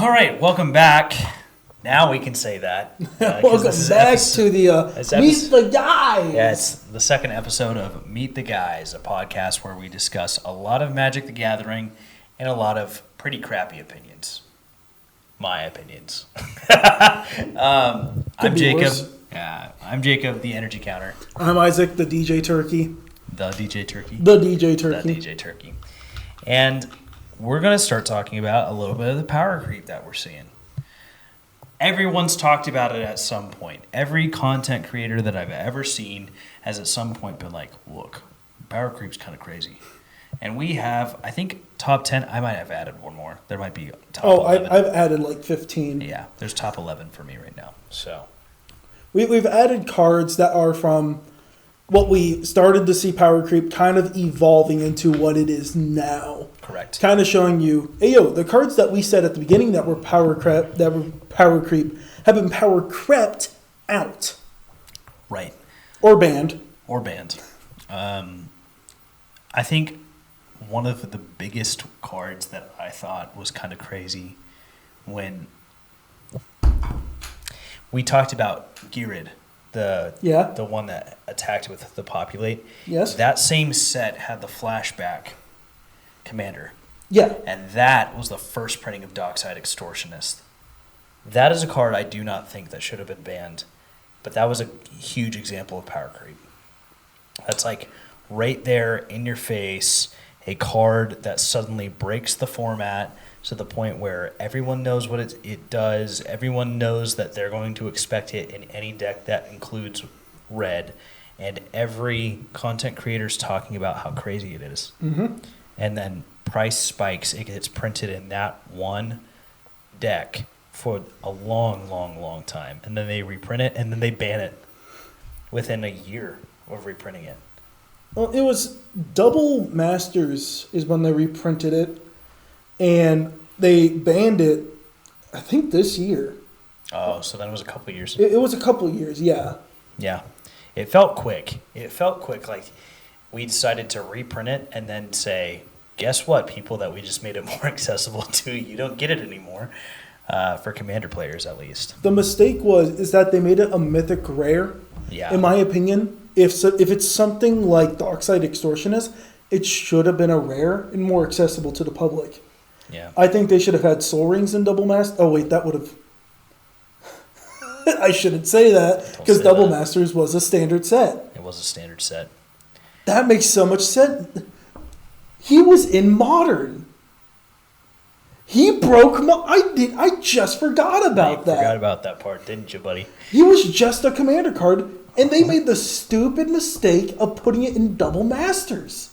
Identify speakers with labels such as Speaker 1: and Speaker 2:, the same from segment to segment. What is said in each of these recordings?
Speaker 1: All right, welcome back. Now we can say that.
Speaker 2: Welcome back to the Meet the Guys.
Speaker 1: Yeah, it's the second episode of Meet the Guys, a podcast where we discuss a lot of Magic the Gathering and a lot of pretty crappy opinions. My opinions. I'm Jacob.
Speaker 2: Worse.
Speaker 1: Yeah, I'm Jacob, the energy counter.
Speaker 2: I'm Isaac, the DJ Turkey.
Speaker 1: The DJ Turkey.
Speaker 2: The DJ Turkey.
Speaker 1: The DJ Turkey. And we're going to start talking about a little bit of the power creep that we're seeing. Everyone's talked about it at some point. Every content creator that I've ever seen has at some point been like, look, power creep's kind of crazy. And we have, I think, top 10. I might have added one more. There might be top 11.
Speaker 2: I've added like 15.
Speaker 1: Yeah, there's top 11 for me right now. So
Speaker 2: We've added cards that are from what we started to see power creep kind of evolving into what it is now.
Speaker 1: correct.
Speaker 2: Kind of showing you, hey, yo, the cards that we said at the beginning that were power creep have been power crept out.
Speaker 1: Right.
Speaker 2: Or banned.
Speaker 1: Or banned. I think one of the biggest cards that I thought was kind of crazy when we talked about Girid, the one that attacked with the Populate.
Speaker 2: Yes.
Speaker 1: That same set had the flashback commander.
Speaker 2: Yeah.
Speaker 1: And that was the first printing of Dockside Extortionist. That is a card I do not think that should have been banned, but that was a huge example of power creep. That's like right there in your face, a card that suddenly breaks the format to the point where everyone knows what it does. Everyone knows that they're going to expect it in any deck that includes red, and every content creator's talking about how crazy it is.
Speaker 2: Mm-hmm.
Speaker 1: And then price spikes. It gets printed in that one deck for a long, long, long time. And then they reprint it, and then they ban it within a year of reprinting it.
Speaker 2: Well, it was Double Masters is when they reprinted it, and they banned it, I think, this year.
Speaker 1: Oh, so then it was a couple of years.
Speaker 2: It was a couple of years, yeah.
Speaker 1: Yeah. It felt quick. Like we decided to reprint it and then say, guess what, people, that we just made it more accessible to. You don't get it anymore, for Commander players at least.
Speaker 2: The mistake is that they made it a mythic rare.
Speaker 1: Yeah.
Speaker 2: In my opinion, if it's something like Dockside Extortionist, it should have been a rare and more accessible to the public.
Speaker 1: Yeah.
Speaker 2: I think they should have had Soul Rings in Double Master. Oh, wait, that would have... I shouldn't say that, because Double Masters was a standard set.
Speaker 1: It was a standard set.
Speaker 2: That makes so much sense. He was in Modern. He broke I just forgot about that.
Speaker 1: Forgot about that part, didn't you, buddy?
Speaker 2: He was just a commander card, and they made the stupid mistake of putting it in Double Masters.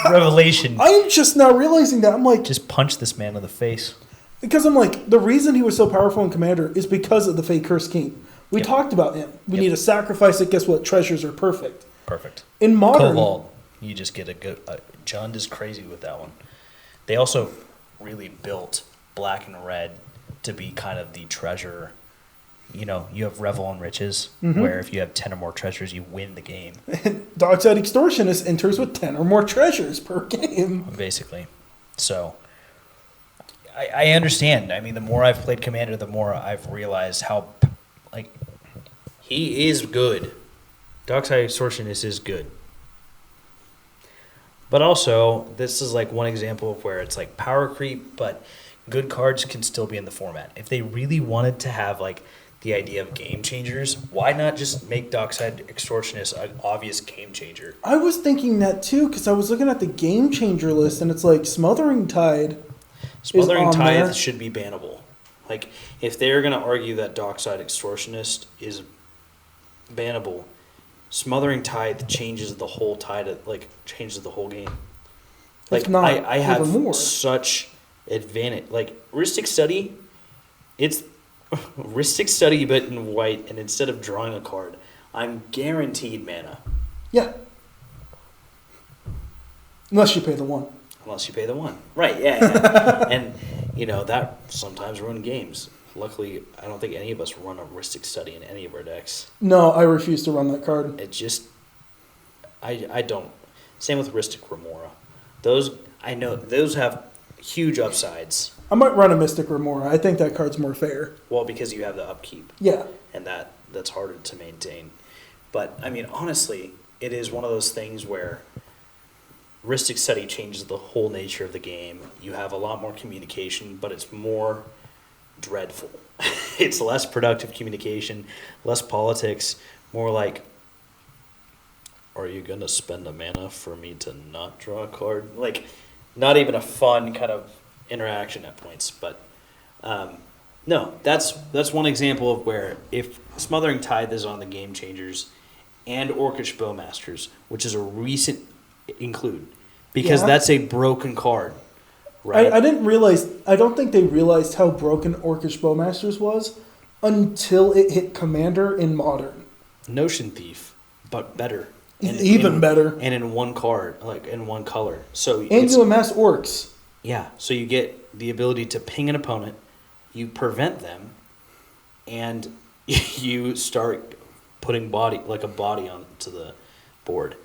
Speaker 1: Revelation.
Speaker 2: I'm just now realizing that. I'm like...
Speaker 1: Just punch this man in the face.
Speaker 2: Because I'm like, the reason he was so powerful in Commander is because of the Fake Curse King. We talked about him. We need to sacrifice it. Guess what? Treasures are perfect.
Speaker 1: Perfect.
Speaker 2: In Modern...
Speaker 1: Cobalt, you just get a good... John is crazy with that one. They also really built Black and Red to be kind of the treasure. You know, you have Revel and Riches, where if you have 10 or more treasures, you win the game.
Speaker 2: And Dockside Extortionist enters with 10 or more treasures per game.
Speaker 1: Basically. So, I understand. I mean, the more I've played Commander, the more I've realized how, like, he is good. Dockside Extortionist is good. But also, this is like one example of where it's like power creep, but good cards can still be in the format. If they really wanted to have like the idea of game changers, why not just make Dockside Extortionist an obvious game changer?
Speaker 2: I was thinking that too, because I was looking at the game changer list, and it's like Smothering Tide.
Speaker 1: Smothering Tithe should be bannable. Like, if they're going to argue that Dockside Extortionist is bannable, Smothering Tithe changes the whole changes the whole game. Like,
Speaker 2: If not,
Speaker 1: I have
Speaker 2: even more.
Speaker 1: such advantage. Like, Rhystic Study, it's Rhystic Study but in white, and instead of drawing a card, I'm guaranteed mana.
Speaker 2: Yeah. Unless you pay the one.
Speaker 1: Unless you pay the one. Right, yeah. And, you know, that sometimes ruins games. Luckily, I don't think any of us run a Rhystic Study in any of our decks.
Speaker 2: No, I refuse to run that card.
Speaker 1: It just... I don't. Same with Rhystic Remora. Those, I know, those have huge upsides.
Speaker 2: I might run a Mystic Remora. I think that card's more fair.
Speaker 1: Well, because you have the upkeep.
Speaker 2: Yeah.
Speaker 1: And that's harder to maintain. But, I mean, honestly, it is one of those things where Rhystic Study changes the whole nature of the game. You have a lot more communication, but it's more dreadful. It's less productive communication, less politics, more like, are you going to spend a mana for me to not draw a card? Like, not even a fun kind of interaction at points. But, no, that's one example of where if Smothering Tithe is on the Game Changers and Orcish Bowmasters, which is a recent include, because that's a broken card. Right.
Speaker 2: I didn't realize. I don't think they realized how broken Orcish Bowmasters was until it hit Commander in Modern.
Speaker 1: Notion Thief, but better.
Speaker 2: Even better.
Speaker 1: And in one card, like in one color. So
Speaker 2: and you amass orcs.
Speaker 1: Yeah. So you get the ability to ping an opponent, you prevent them, and you start putting a body onto the board.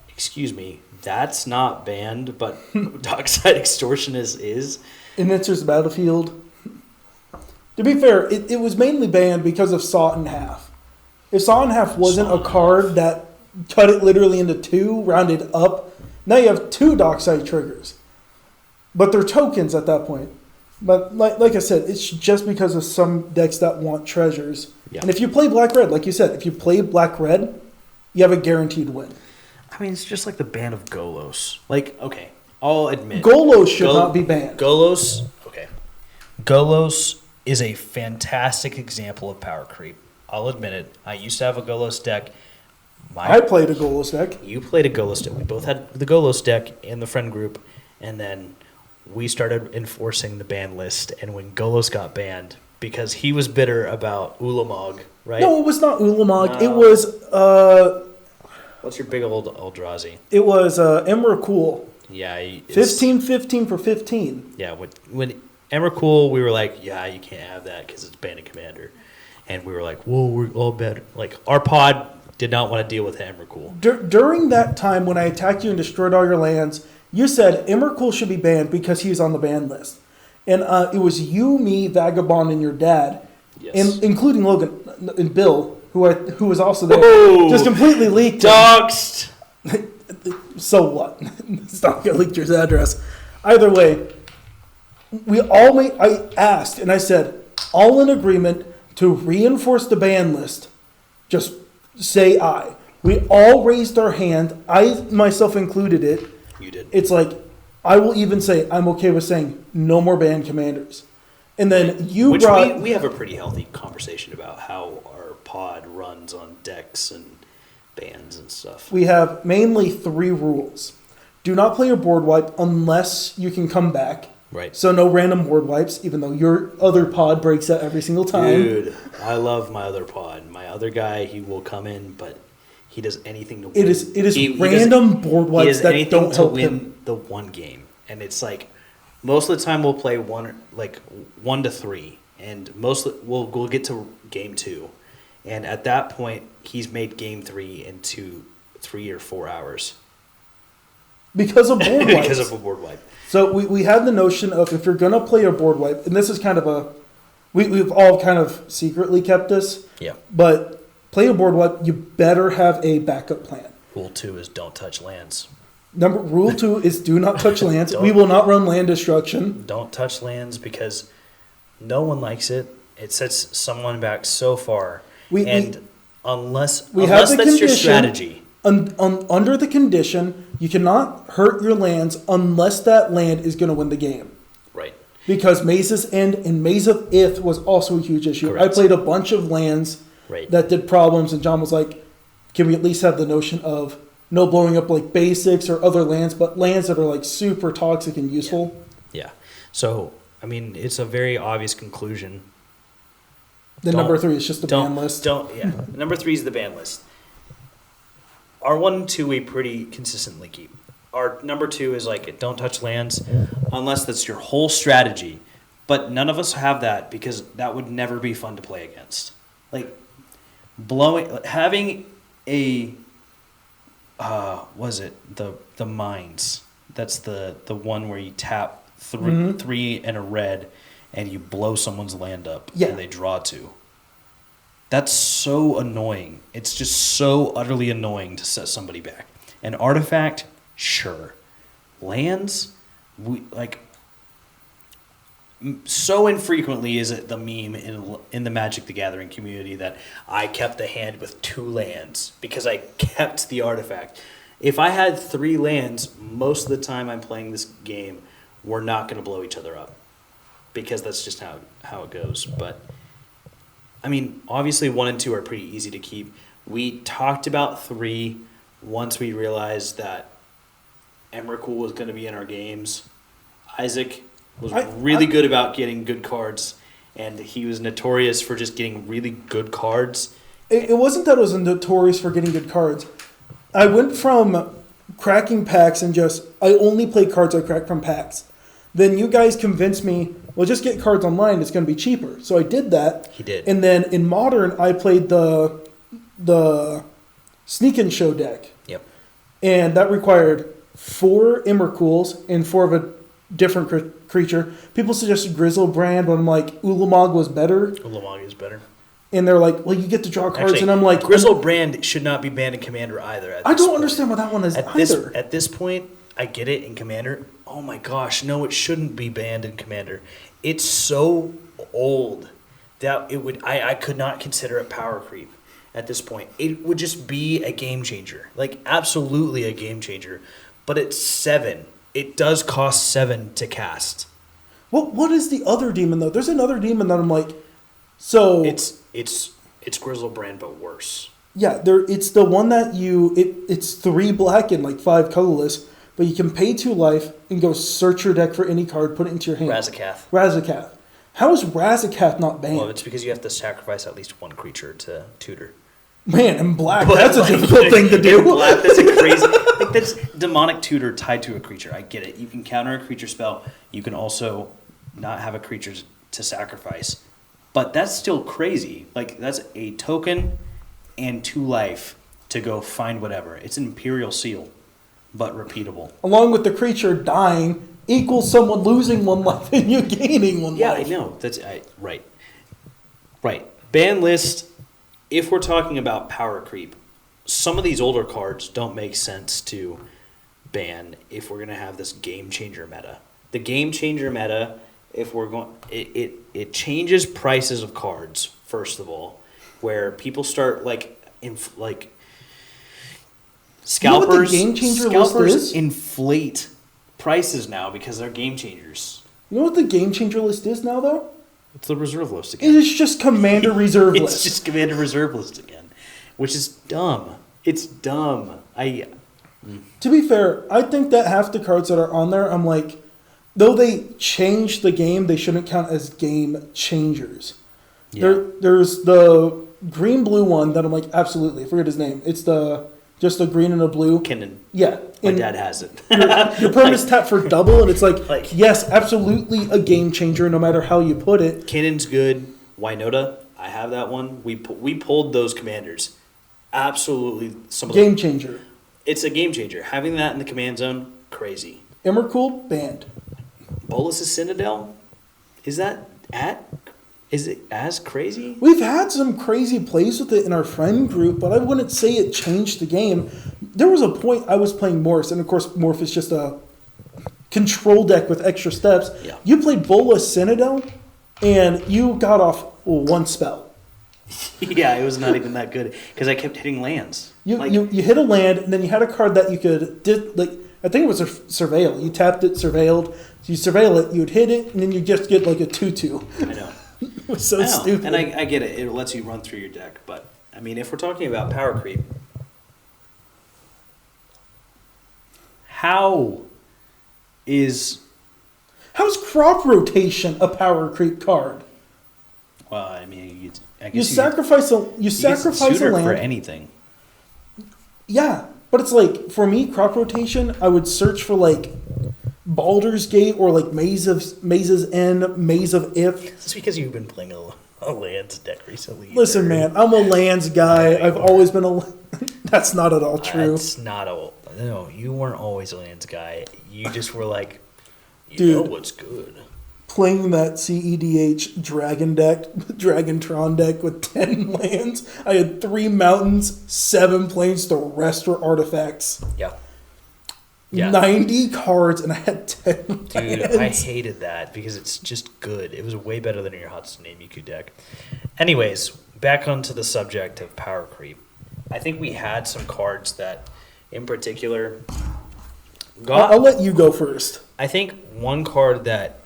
Speaker 1: Excuse me, that's not banned, but Dockside Extortionist is.
Speaker 2: And it's just Battlefield. To be fair, it was mainly banned because of Saw It in Half. If Saw It in Half wasn't a card that cut it literally into two, rounded up, now you have two Dockside triggers. But they're tokens at that point. But like I said, it's just because of some decks that want treasures.
Speaker 1: Yeah.
Speaker 2: And if you play Black-Red, like you said, if you play Black-Red, you have a guaranteed win.
Speaker 1: I mean, it's just like the ban of Golos. Like, okay, I'll admit.
Speaker 2: Golos should not be banned.
Speaker 1: Golos is a fantastic example of power creep. I'll admit it. I used to have a Golos deck.
Speaker 2: I played a Golos deck.
Speaker 1: You played a Golos deck. We both had the Golos deck in the friend group, and then we started enforcing the ban list. And when Golos got banned, because he was bitter about Ulamog, right?
Speaker 2: No, it was not Ulamog.
Speaker 1: No.
Speaker 2: It was...
Speaker 1: What's your big old Eldrazi?
Speaker 2: It was Emrakul.
Speaker 1: Yeah.
Speaker 2: 15 for 15.
Speaker 1: Yeah, when Emrakul, we were like, yeah, you can't have that because it's banned in Commander. And we were like, whoa, we're all better. Like, our pod did not want to deal with Emrakul.
Speaker 2: During that time when I attacked you and destroyed all your lands, you said Emrakul should be banned because he's on the ban list. And it was you, me, Vagabond, and your dad,
Speaker 1: Yes.
Speaker 2: including Logan and Bill, who was also there, just completely leaked.
Speaker 1: Doxed!
Speaker 2: So what? It's not going to leak your address. Either way, I asked, and I said, all in agreement to reinforce the ban list. Just say aye. We all raised our hand. I myself included it.
Speaker 1: You did.
Speaker 2: It's like, I will even say, I'm okay with saying no more ban commanders. And then
Speaker 1: we have a pretty healthy conversation about how our pod runs on decks and bans and stuff.
Speaker 2: We have mainly 3 rules. Do not play your board wipe unless you can come back.
Speaker 1: Right.
Speaker 2: So no random board wipes, even though your other pod breaks that every single time.
Speaker 1: Dude, I love my other pod. My other guy, he will come in, but he does anything to win.
Speaker 2: It is random board wipes that don't help
Speaker 1: win
Speaker 2: him.
Speaker 1: The one game. And it's like, most of the time we'll play 1 to 3. And we'll get to game 2. And at that point, he's made game 3 into 3 or 4 hours.
Speaker 2: Because of board wipes.
Speaker 1: Because of a board wipe.
Speaker 2: So we have the notion of if you're going to play a board wipe, and this is kind of we've all kind of secretly kept this.
Speaker 1: Yeah.
Speaker 2: But play a board wipe, you better have a backup plan.
Speaker 1: Rule 2 is don't touch lands.
Speaker 2: Rule 2 is do not touch lands. We will not run land destruction.
Speaker 1: Don't touch lands because no one likes it. It sets someone back so far. Unless that's your strategy.
Speaker 2: Under the condition, you cannot hurt your lands unless that land is going to win the game.
Speaker 1: Right.
Speaker 2: Because Maze's End and Maze of Ith was also a huge issue.
Speaker 1: Correct.
Speaker 2: I played a bunch of lands that did problems, and John was like, can we at least have the notion of no blowing up like basics or other lands, but lands that are like super toxic and useful?
Speaker 1: Yeah. So, I mean, it's a very obvious conclusion.
Speaker 2: Then number 3 is just the ban list.
Speaker 1: Number 3 is the ban list. Our 1 and 2 we pretty consistently keep. Our number 2 is like, don't touch lands unless that's your whole strategy. But none of us have that because that would never be fun to play against. Like, having a, the mines That's the one where you tap three and a red, and you blow someone's land up, and they draw 2. That's so annoying. It's just so utterly annoying to set somebody back. An artifact, sure. Lands, so infrequently is it the meme in the Magic the Gathering community that I kept the hand with 2 lands because I kept the artifact. If I had 3 lands, most of the time I'm playing this game, we're not going to blow each other up because that's just how it goes. But, I mean, obviously 1 and 2 are pretty easy to keep. We talked about 3 once we realized that Emrakul was going to be in our games. Isaac was really good about getting good cards, and he was notorious for just getting really good cards.
Speaker 2: It wasn't that it was notorious for getting good cards. I went from cracking packs and I only play cards I crack from packs. Then you guys convinced me, well, just get cards online. It's going to be cheaper. So I did that.
Speaker 1: He did.
Speaker 2: And then in Modern, I played the Sneak and Show deck.
Speaker 1: Yep.
Speaker 2: And that required 4 Emrakuls and 4 of a different creature. People suggested Grizzlebrand, but I'm like, Ulamog was better.
Speaker 1: Ulamog is better.
Speaker 2: And they're like, well, you get to draw cards.
Speaker 1: Actually,
Speaker 2: and I'm like...
Speaker 1: Grizzlebrand should not be banned in Commander either.
Speaker 2: I don't understand what that one is either.
Speaker 1: At this point, I get it in Commander. Oh my gosh, no, it shouldn't be banned in Commander. It's so old that it would. I could not consider it power creep at this point. It would just be a game changer. Like, absolutely a game changer. But it's 7. It does cost 7 to cast.
Speaker 2: What is the other demon, though? There's another demon that I'm like... So
Speaker 1: It's Grizzlebrand, but worse.
Speaker 2: Yeah, it's the one that it's 3 black and like 5 colorless, but you can pay 2 life and go search your deck for any card, put it into your hand. Razakath. How is Razakath not banned?
Speaker 1: Well, it's because you have to sacrifice at least 1 creature to tutor.
Speaker 2: Man, in black, that's a difficult thing to do.
Speaker 1: Black, that's a crazy... Like, that's demonic tutor tied to a creature. I get it. You can counter a creature spell. You can also not have a creature to sacrifice. But that's still crazy. Like, that's a token and 2 life to go find whatever. It's an Imperial Seal, but repeatable.
Speaker 2: Along with the creature dying equals someone losing 1 life and you gaining 1 life.
Speaker 1: Yeah, I know. That's right. Right. Ban list, if we're talking about power creep, some of these older cards don't make sense to ban if we're going to have this game changer meta. The game changer meta... If we're going, it changes prices of cards first of all, where people start scalpers.
Speaker 2: You know what the game changer
Speaker 1: scalpers
Speaker 2: list is?
Speaker 1: Inflate prices now because they're game changers.
Speaker 2: You know what the game changer list is now, though?
Speaker 1: It's the reserve list again.
Speaker 2: It is just Commander Reserve List.
Speaker 1: It's just Commander Reserve List again, which is dumb. It's dumb.
Speaker 2: To be fair, I think that half the cards that are on there, I'm like, though they changed the game, they shouldn't count as game changers. Yeah. There's the green-blue one that I'm like, absolutely, I forget his name. It's just a green and a blue.
Speaker 1: Kinnan.
Speaker 2: Yeah.
Speaker 1: My dad has it.
Speaker 2: your permanent's tap for double, and it's like, yes, absolutely a game changer no matter how you put it.
Speaker 1: Kinnan's good. Wynota, I have that one. We pulled those commanders. Absolutely.
Speaker 2: Game changer.
Speaker 1: It's a game changer. Having that in the command zone, crazy.
Speaker 2: Emrakul, banned.
Speaker 1: Bolas' Citadel? Is it as crazy?
Speaker 2: We've had some crazy plays with it in our friend group, but I wouldn't say it changed the game. There was a point I was playing Morph, and of course Morph is just a control deck with extra steps.
Speaker 1: Yeah.
Speaker 2: You played Bolas Citadel, and you got off 1 spell.
Speaker 1: Yeah, it was not even that good, because I kept hitting lands.
Speaker 2: You hit a land, and then you had a card that you could... I think it was a surveil. You tapped it, surveilled. You surveil it, you would hit it, and then you just get like a 2/2.
Speaker 1: I know.
Speaker 2: It was so stupid.
Speaker 1: And I get it. It lets you run through your deck. But, I mean, if we're talking about power creep, how's
Speaker 2: crop rotation a power creep card?
Speaker 1: Well, I mean,
Speaker 2: you sacrifice a land
Speaker 1: for anything.
Speaker 2: Yeah. But it's like, for me, crop rotation, I would search for like Baldur's Gate or like Maze's End, Maze of If.
Speaker 1: It's because you've been playing a lands deck recently.
Speaker 2: Listen, man, I'm a lands guy. I've always been a... That's not at all true.
Speaker 1: It's not all... No, you weren't always a lands guy. You just were like,
Speaker 2: Dude.
Speaker 1: know what's good.
Speaker 2: Playing that CEDH Dragon deck, Dragontron deck with 10 lands. I had 3 mountains, 7 planes, the rest were artifacts.
Speaker 1: Yeah. Yeah.
Speaker 2: 90 cards, and I had 10
Speaker 1: Dude,
Speaker 2: lands.
Speaker 1: I hated that because it's just good. It was way better than your Hatsune Miku deck. Anyways, back onto the subject of power creep. I think we had some cards that, in particular,
Speaker 2: I'll let you go first.
Speaker 1: I think one card that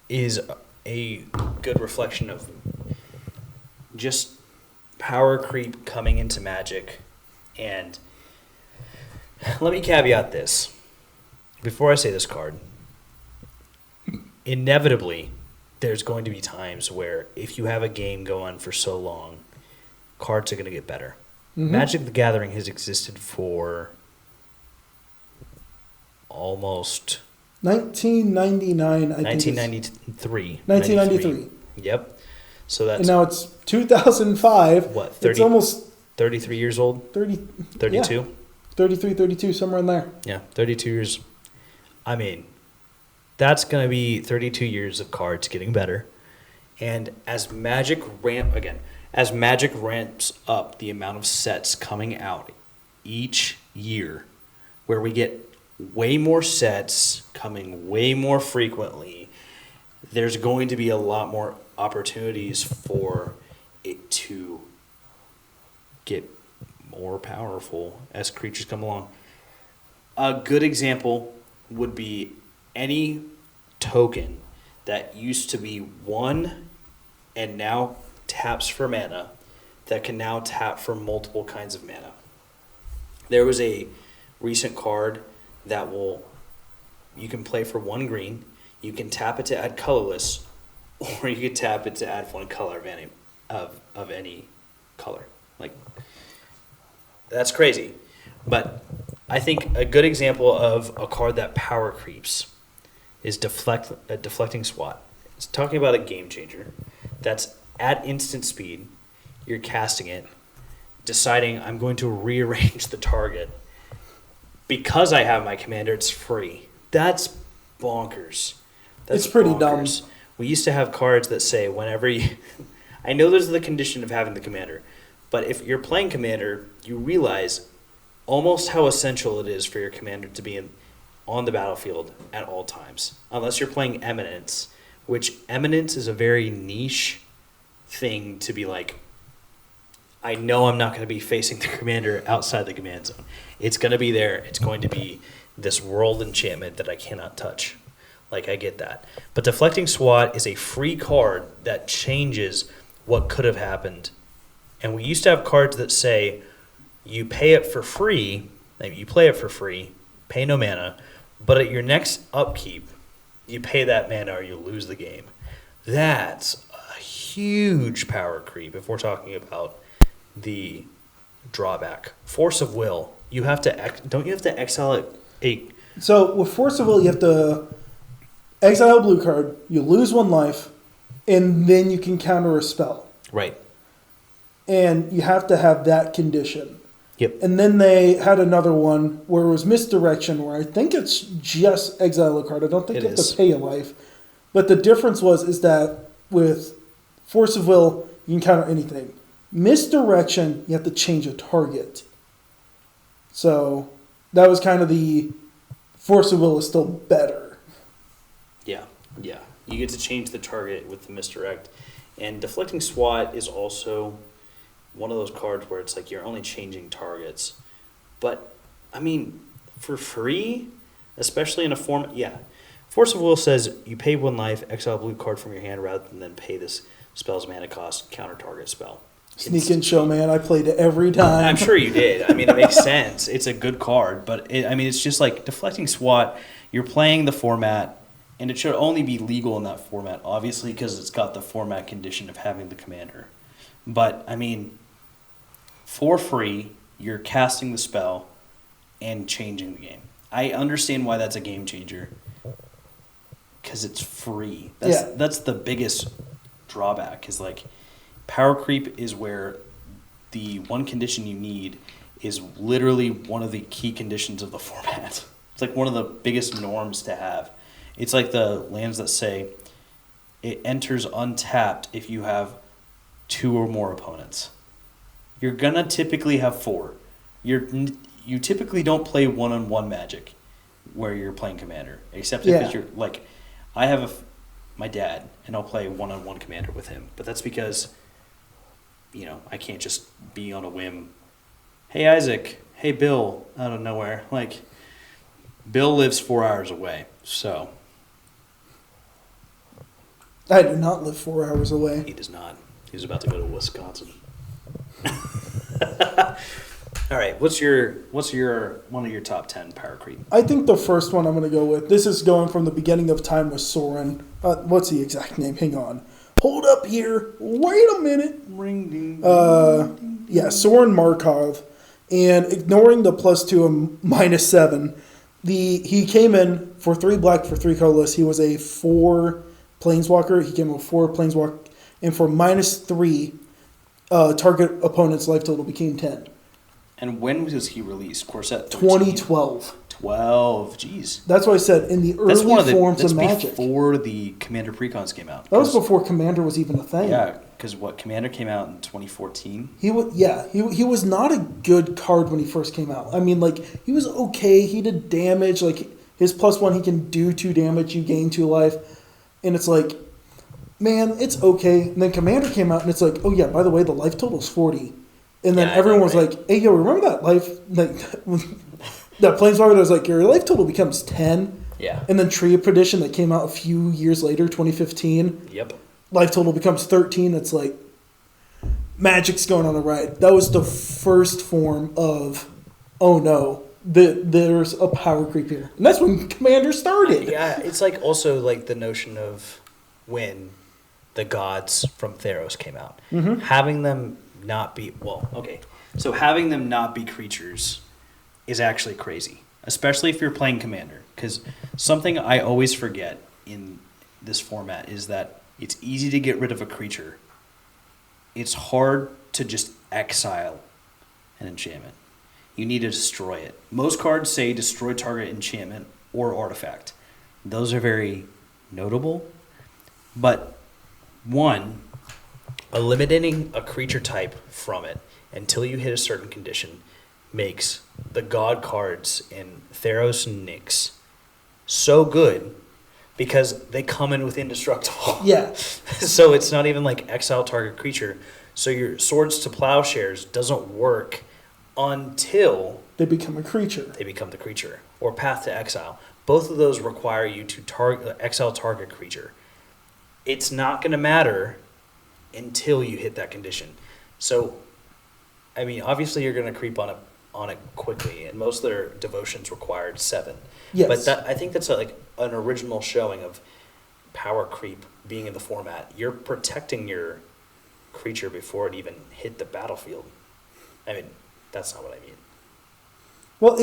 Speaker 1: is a good reflection of just power creep coming into Magic. And let me caveat this. Before I say this card, inevitably, there's going to be times where if you have a game go on for so long, cards are going to get better.
Speaker 2: Mm-hmm.
Speaker 1: Magic the Gathering has existed for almost
Speaker 2: 1999, I think.
Speaker 1: 1993.
Speaker 2: 1993.
Speaker 1: Yep. So that's
Speaker 2: And now it's 2005.
Speaker 1: what, 30,
Speaker 2: It's almost
Speaker 1: 33 years old?
Speaker 2: 30.
Speaker 1: 32?
Speaker 2: Yeah, 33, 32, somewhere in there.
Speaker 1: Yeah, 32 years. I mean, that's going to be 32 years of cards getting better. And as Magic ramps up the amount of sets coming out each year, where we get way more sets coming way more frequently, there's going to be a lot more opportunities for it to get more powerful as creatures come along. A good example would be any token that used to be 1 and now taps for mana that can now tap for multiple kinds of mana. There was a recent card that you can play for 1 green, you can tap it to add colorless, or you can tap it to add 1 color of any color. Like, that's crazy. But I think a good example of a card that power creeps is Deflecting Swat. It's talking about a game changer that's at instant speed. You're casting it, deciding I'm going to rearrange the target. Because I have my commander, it's free. That's bonkers.
Speaker 2: It's pretty dumb.
Speaker 1: We used to have cards that say whenever you... I know there's the condition of having the commander, but if you're playing commander, you realize almost how essential it is for your commander to be on the battlefield at all times. Unless you're playing Eminence, which Eminence is a very niche thing to be like, I know I'm not going to be facing the commander outside the command zone. It's going to be there. It's going to be this world enchantment that I cannot touch. Like, I get that. But Deflecting Swat is a free card that changes what could have happened. And we used to have cards that say, you pay it for free, you play it for free, pay no mana, but at your next upkeep, you pay that mana or you lose the game. That's a huge power creep if we're talking about the drawback. Force of Will. Don't you have to exile a...
Speaker 2: So with Force of Will, you have to exile a blue card, you lose 1 life, and then you can counter a spell.
Speaker 1: Right.
Speaker 2: And you have to have that condition.
Speaker 1: Yep.
Speaker 2: And then they had another one where it was Misdirection, where I think it's just exile a card. I don't think you have to pay a life. But the difference is that with Force of Will, you can counter anything. Misdirection, you have to change a target. So that was kind of the Force of Will is still better.
Speaker 1: Yeah. You get to change the target with the Misdirect. And Deflecting Swat is also one of those cards where it's like you're only changing targets. But, I mean, for free, especially in a format, yeah. Force of Will says you pay 1 life, exile a blue card from your hand rather than then pay this spell's mana cost, counter target spell.
Speaker 2: Sneak and show, man. I played it every time.
Speaker 1: I'm sure you did. I mean, it makes sense. It's a good card, but it's just like Deflecting Swat. You're playing the format, and it should only be legal in that format, obviously, because it's got the format condition of having the commander. But, I mean, for free, you're casting the spell and changing the game. I understand why that's a game changer, because it's free. That's the biggest drawback, is like power creep is where the one condition you need is literally one of the key conditions of the format. It's like one of the biggest norms to have. It's like the lands that say it enters untapped if you have 2 or more opponents. You're going to typically have 4. You typically don't play one-on-one Magic where you're playing Commander, except if you're like, I have my dad, and I'll play one-on-one Commander with him. But that's because, I can't just be on a whim. Hey, Isaac. Hey, Bill. Out of nowhere. Like, Bill lives 4 hours away, so.
Speaker 2: I do not live 4 hours away.
Speaker 1: He does not. He's about to go to Wisconsin. All right, what's your one of your top 10 power creep?
Speaker 2: I think the first one I'm going to go with, this is going from the beginning of time with Soren. What's the exact name? Hang on. Hold up here. Wait a minute.
Speaker 1: Ring ding.
Speaker 2: Yeah, Soren Markov. And ignoring the +2 and -7, he came in for 3 black for 3 colorless. He was a 4 planeswalker. He came with 4 planeswalk, and for -3, target opponent's life total became 10.
Speaker 1: And when was he released? Corset
Speaker 2: 2012.
Speaker 1: 12, jeez.
Speaker 2: That's what I said. In the early forms of Magic.
Speaker 1: That's before the Commander Precons came out.
Speaker 2: That was before Commander was even a thing.
Speaker 1: Yeah, because Commander came out in 2014?
Speaker 2: He was not a good card when he first came out. I mean, like, he was okay. He did damage. Like, his +1, he can do 2 damage. You gain 2 life. And it's like, man, it's okay. And then Commander came out, and it's like, oh, yeah, by the way, the life total's 40. And then everyone was like, hey, yo, remember that life? Like, that Planeswalker that was like, your life total becomes 10.
Speaker 1: Yeah.
Speaker 2: And then Tree of Perdition that came out a few years later, 2015.
Speaker 1: Yep.
Speaker 2: Life total becomes 13. It's like, Magic's going on a ride. That was the first form of, oh no, there's a power creep here. And that's when Commander started.
Speaker 1: Yeah, it's like also like the notion of when the gods from Theros came out. Mm-hmm. Having them not be, so having them not be creatures is actually crazy, especially if you're playing Commander. Because something I always forget in this format is that it's easy to get rid of a creature. It's hard to just exile an enchantment. You need to destroy it. Most cards say destroy target enchantment or artifact. Those are very notable. But one, eliminating a creature type from it until you hit a certain condition makes the god cards in Theros and Nyx so good because they come in with indestructible.
Speaker 2: Yeah.
Speaker 1: So it's not even like exile target creature. So your Swords to Plowshares doesn't work until
Speaker 2: they become a creature.
Speaker 1: They become the creature. Or Path to Exile. Both of those require you to exile target creature. It's not going to matter until you hit that condition. So, I mean, obviously you're going to creep on it quickly, and most of their devotions required 7.
Speaker 2: Yes.
Speaker 1: But I think that's like an original showing of power creep being in the format. You're protecting your creature before it even hit the battlefield. I mean, that's not what I mean.
Speaker 2: Well,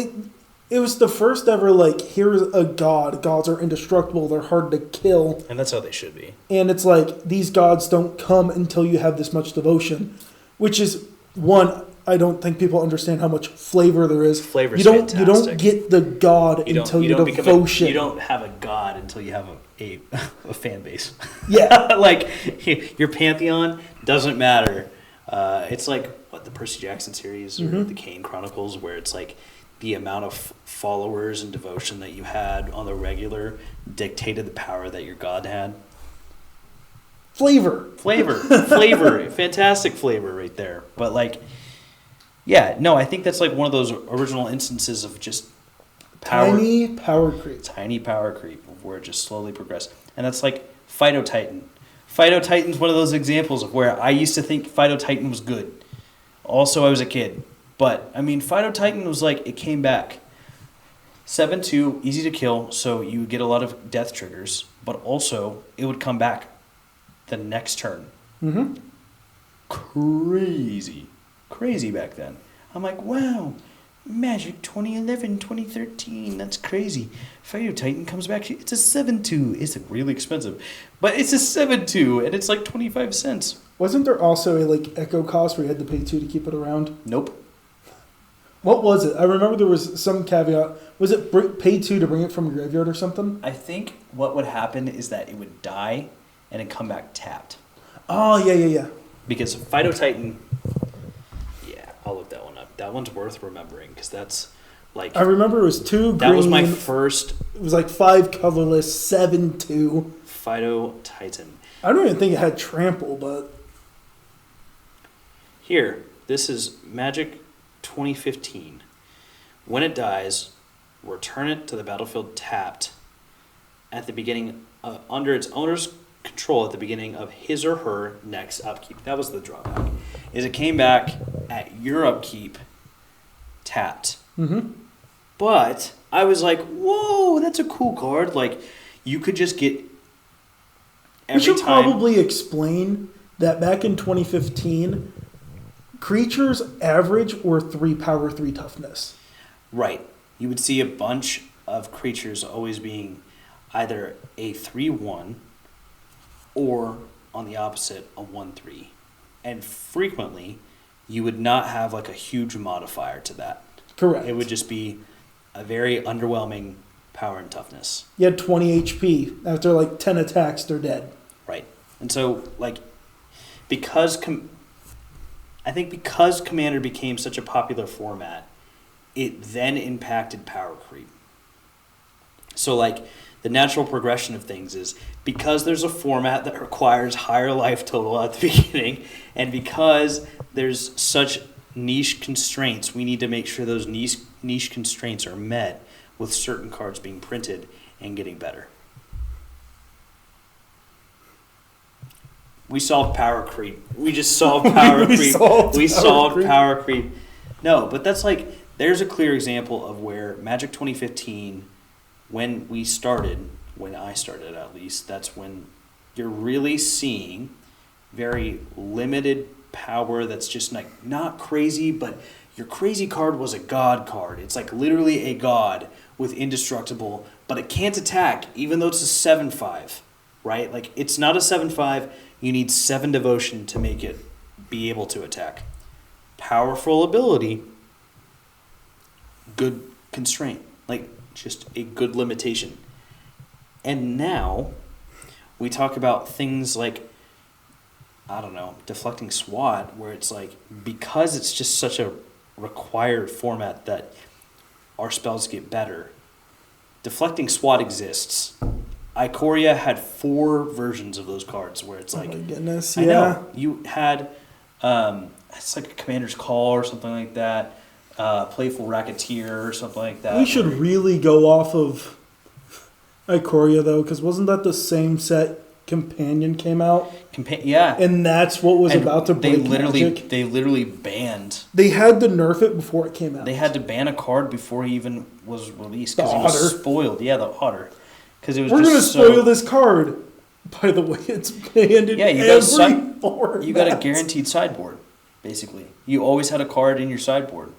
Speaker 2: it was the first ever, like, here's a god. Gods are indestructible. They're hard to kill.
Speaker 1: And that's how they should be.
Speaker 2: And it's like, these gods don't come until you have this much devotion. Which is, one, I don't think people understand how much flavor there is.
Speaker 1: Flavor's
Speaker 2: fantastic. You don't
Speaker 1: fantastic.
Speaker 2: get the god until you devotion.
Speaker 1: You don't have a god until you have a fan base.
Speaker 2: Yeah.
Speaker 1: Like, your Pantheon doesn't matter. It's like, the Percy Jackson series or the Kane Chronicles, where it's like the amount of followers and devotion that you had on the regular dictated the power that your god had.
Speaker 2: Flavor. Fantastic
Speaker 1: flavor right there. But like, yeah, no, I think that's like one of those original instances of just power.
Speaker 2: Tiny power creep
Speaker 1: of where it just slowly progressed. And that's like Phytotitan. Phytotitan's one of those examples of where I used to think Phytotitan was good. Also, I was a kid. But, I mean, Phytotitan was like, it came back. 7/2, easy to kill, so you get a lot of death triggers. But also, it would come back the next turn.
Speaker 2: Mm-hmm.
Speaker 1: Crazy back then. I'm like, wow, Magic 2011, 2013, that's crazy. Phytotitan comes back, it's a 7/2. It's really expensive. But it's a 7/2, and it's like 25 cents.
Speaker 2: Wasn't there also a, like, echo cost where you had to pay 2 to keep it around?
Speaker 1: Nope.
Speaker 2: What was it? I remember there was some caveat. Was it pay 2 to bring it from a graveyard or something?
Speaker 1: I think what would happen is that it would die and it'd come back tapped.
Speaker 2: Oh, yeah.
Speaker 1: Because Fido Titan, yeah, I'll look that one up. That one's worth remembering because that's like...
Speaker 2: I remember it was 2 green.
Speaker 1: That was my first...
Speaker 2: It was like 5 colorless, 7 2.
Speaker 1: Fido Titan.
Speaker 2: I don't even think it had trample, but...
Speaker 1: Here, this is Magic 2015. When it dies, return it to the battlefield tapped at the beginning, under its owner's control at the beginning of his or her next upkeep. That was the drawback. Is it came back at your upkeep tapped.
Speaker 2: Mm-hmm.
Speaker 1: But I was like, whoa, that's a cool card. Like, you could just get every
Speaker 2: we should
Speaker 1: time.
Speaker 2: probably explain that back in 2015, creatures average were 3 power, 3 toughness.
Speaker 1: Right. You would see a bunch of creatures always being either a 3/1 or, on the opposite, a 1/3. And frequently, you would not have like a huge modifier to that.
Speaker 2: Correct.
Speaker 1: It would just be a very underwhelming power and toughness.
Speaker 2: You had 20 HP. After like 10 attacks, they're dead.
Speaker 1: Right. And so, like, because Commander became such a popular format, it then impacted power creep. So, like, the natural progression of things is because there's a format that requires higher life total at the beginning, and because there's such niche constraints, we need to make sure those niche constraints are met with certain cards being printed and getting better. We solved power creep. We just solved power creep. We solved power creep. No, but that's like, there's a clear example of where Magic 2015, when I started at least, that's when you're really seeing very limited power that's just like not crazy, but your crazy card was a god card. It's like literally a god with indestructible, but it can't attack even though it's a 7/5, right? Like, it's not a 7/5. You need 7 devotion to make it be able to attack. Powerful ability, good constraint, like just a good limitation. And now we talk about things like, I don't know, deflecting SWAT, where it's like, because it's just such a required format that our spells get better, deflecting SWAT exists. Ikoria had 4 versions of those cards where it's like,
Speaker 2: oh my goodness, yeah.
Speaker 1: I know, you had, it's like a Commander's Call or something like that, Playful Racketeer or something like that.
Speaker 2: We should really go off of Ikoria, though, because wasn't that the same set Companion came out?
Speaker 1: Yeah.
Speaker 2: And that's what was about to break Magic?
Speaker 1: They literally banned...
Speaker 2: They had to nerf it before it came out.
Speaker 1: They had to ban a card before he even was released because he was spoiled. Yeah, the Otter. Because it was
Speaker 2: We're going to spoil this card. By the way, it's banned in every format.
Speaker 1: You got a guaranteed sideboard, basically. You always had a card in your sideboard.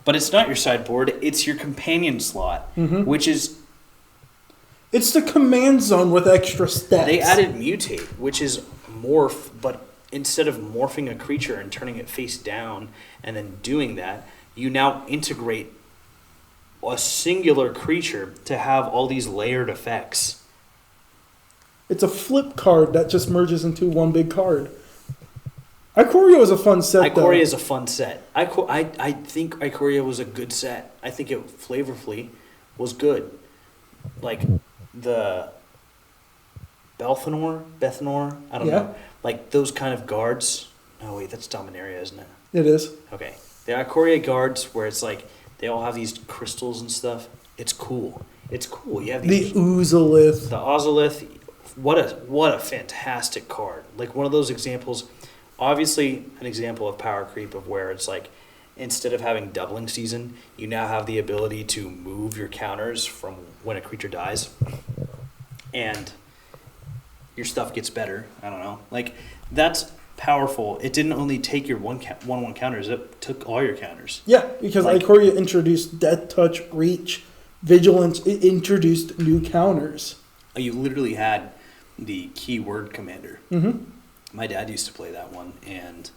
Speaker 1: But it's not your sideboard, it's your companion slot, which is...
Speaker 2: It's the command zone with extra steps.
Speaker 1: They added Mutate, which is morph, but instead of morphing a creature and turning it face down and then doing that, you now integrate a singular creature to have all these layered effects.
Speaker 2: It's a flip card that just merges into one big card. Ikoria was a fun set,
Speaker 1: Ikoria is a fun set. I think Ikoria was a good set. I think it flavorfully was good. Like the Bethanor, I don't know. Like those kind of guards. Oh wait, that's Dominaria, isn't it?
Speaker 2: It is.
Speaker 1: Okay. The Ikoria guards where it's like they all have these crystals and stuff. It's cool. It's cool. You have these,
Speaker 2: the Ozolith.
Speaker 1: The Ozolith. What a fantastic card. Like one of those examples. Obviously, an example of power creep of where it's like, instead of having doubling season, you now have the ability to move your counters from when a creature dies. And your stuff gets better. I don't know. Like, that's powerful. It didn't only take your 1/1 counters, it took all your counters.
Speaker 2: Yeah, because like, Ikoria introduced Death Touch, Reach, Vigilance. It introduced new counters.
Speaker 1: You literally had the keyword commander.
Speaker 2: Mm-hmm.
Speaker 1: My dad used to play that one, and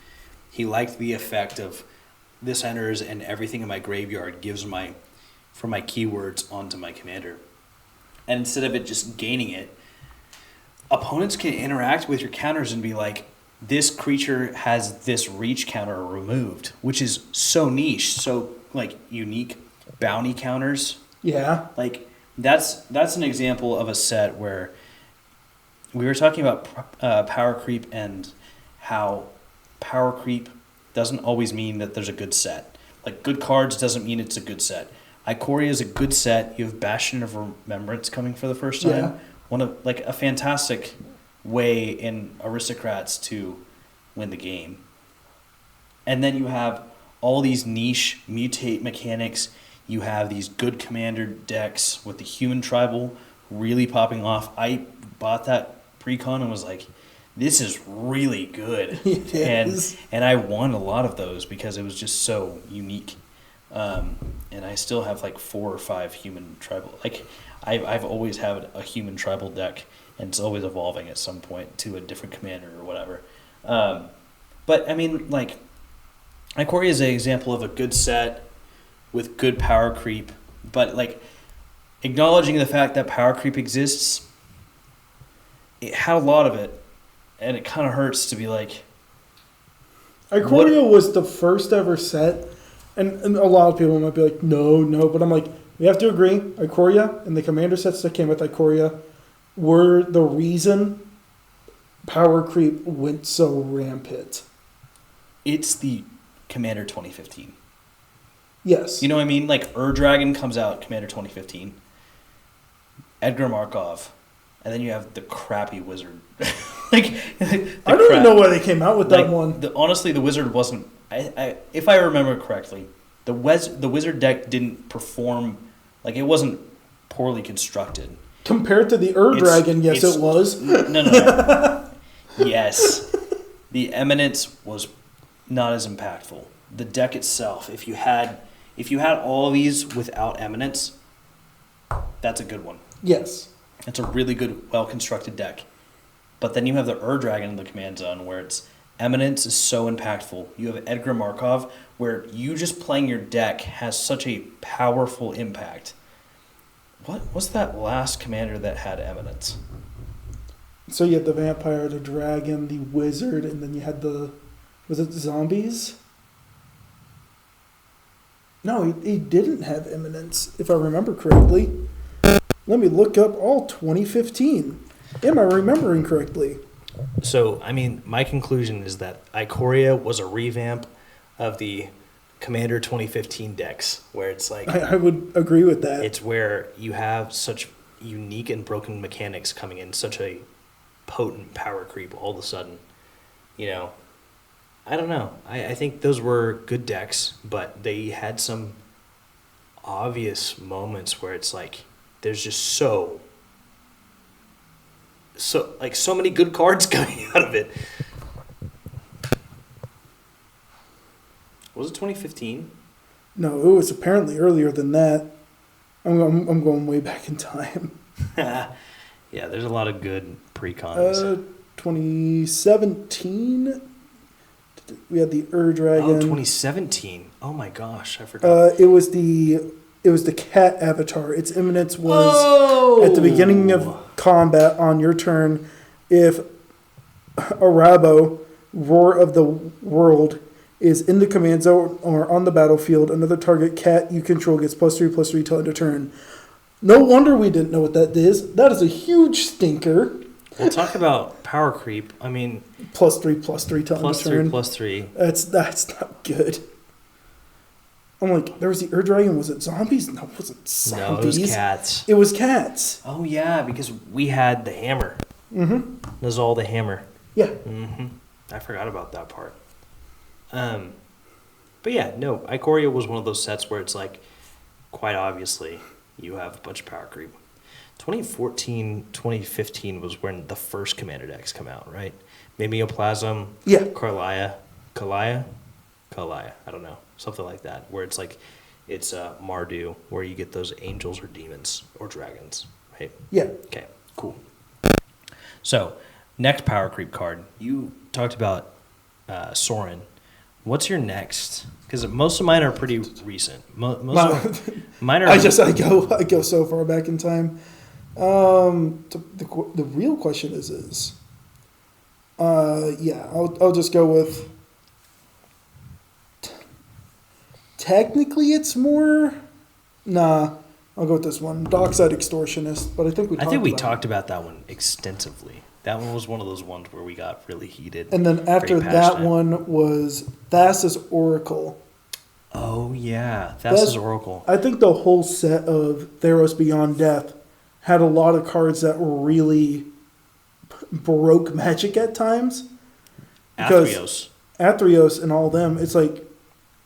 Speaker 1: he liked the effect of this enters and everything in my graveyard gives my keywords onto my commander. And instead of it just gaining it, opponents can interact with your counters and be like, this creature has this reach counter removed, which is so niche, so like unique. Bounty counters.
Speaker 2: Yeah.
Speaker 1: Like that's an example of a set where we were talking about power creep and how power creep doesn't always mean that there's a good set. Like good cards doesn't mean it's a good set. Ikoria is a good set. You have Bastion of Remembrance coming for the first time.
Speaker 2: Yeah.
Speaker 1: One of like a fantastic way in Aristocrats to win the game. And then you have all these niche mutate mechanics. You have these good commander decks with the human tribal really popping off. I bought that precon and was like, this is really good.
Speaker 2: It is.
Speaker 1: And I won a lot of those because it was just so unique. And I still have like 4 or 5 human tribal. Like I've always had a human tribal deck, and it's always evolving at some point to a different commander or whatever. But I mean, like, Ikoria is an example of a good set with good power creep, but like acknowledging the fact that power creep exists, it had a lot of it, and it kind of hurts to be like.
Speaker 2: Ikoria was the first ever set, and a lot of people might be like, no, but I'm like, we have to agree, Ikoria and the commander sets that came with Ikoria were the reason power creep went so rampant.
Speaker 1: It's the Commander 2015.
Speaker 2: Yes.
Speaker 1: You know what I mean? Like, Dragon comes out Commander 2015. Edgar Markov. And then you have the crappy Wizard. I
Speaker 2: don't even know why they came out with that one.
Speaker 1: Honestly, the Wizard wasn't... if I remember correctly, the Wizard deck didn't perform... Like, it wasn't poorly constructed.
Speaker 2: Compared to the Dragon, yes, it was.
Speaker 1: No. Yes. The Eminence was not as impactful. The deck itself, if you had all of these without Eminence, that's a good one.
Speaker 2: Yes.
Speaker 1: It's a really good, well-constructed deck. But then you have the Dragon in the command zone where it's Eminence is so impactful. You have Edgar Markov where you just playing your deck has such a powerful impact. What was that last commander that had Eminence?
Speaker 2: So you had the Vampire, the Dragon, the Wizard, and then you had was it Zombies? No, he didn't have Eminence, if I remember correctly. Let me look up all 2015. Am I remembering correctly?
Speaker 1: So, I mean, my conclusion is that Ikoria was a revamp of the Commander 2015 decks, where it's like...
Speaker 2: I would agree with that.
Speaker 1: It's where you have such unique and broken mechanics coming in, such a potent power creep all of a sudden. You know, I don't know. I think those were good decks, but they had some obvious moments where it's like, there's just so many good cards coming out of it. Was it 2015?
Speaker 2: No, it was apparently earlier than that. I'm going way back in time.
Speaker 1: Yeah, there's a lot of good pre-cons.
Speaker 2: 2017. We had the Dragon.
Speaker 1: Oh, 2017. Oh my gosh, I forgot.
Speaker 2: It was the cat avatar. Its imminence was at the beginning of combat on your turn. If Arabo, Roar of the World, is in the command zone or on the battlefield, another target cat you control gets +3/+3 till end of turn. No wonder we didn't know what that is. That is a huge stinker.
Speaker 1: We'll talk about power creep. I mean,
Speaker 2: +3/+3 till end of turn.
Speaker 1: +3/+3.
Speaker 2: That's not good. I'm like, there was the Dragon. Was it zombies? No, it wasn't zombies.
Speaker 1: No, it was cats.
Speaker 2: It was cats.
Speaker 1: Oh yeah, because we had the hammer.
Speaker 2: Mm-hmm.
Speaker 1: There's all the hammer.
Speaker 2: Yeah.
Speaker 1: Mm-hmm. I forgot about that part. But yeah, no, Ikoria was one of those sets where it's like, quite obviously, you have a bunch of power creep. 2014, 2015 was when the first commander decks come out, right? Mimeoplasm,
Speaker 2: Yeah.
Speaker 1: Kalia, I don't know, something like that, where it's like, it's Mardu, where you get those angels or demons or dragons, right?
Speaker 2: Yeah.
Speaker 1: Okay, cool. So, next power creep card, you talked about Sorin. What's your next? Because most of mine are pretty recent. Mine are.
Speaker 2: I go so far back in time. The real question is I'll just go with. Technically, it's more. Nah, I'll go with this one, Dockside Extortionist. But I think we
Speaker 1: talked about that one extensively. That one was one of those ones where we got really heated.
Speaker 2: And then after that one was Thassa's Oracle.
Speaker 1: Oh yeah, Thassa's Oracle.
Speaker 2: I think the whole set of Theros Beyond Death had a lot of cards that were really broke Magic at times.
Speaker 1: Athreos
Speaker 2: and all them. It's like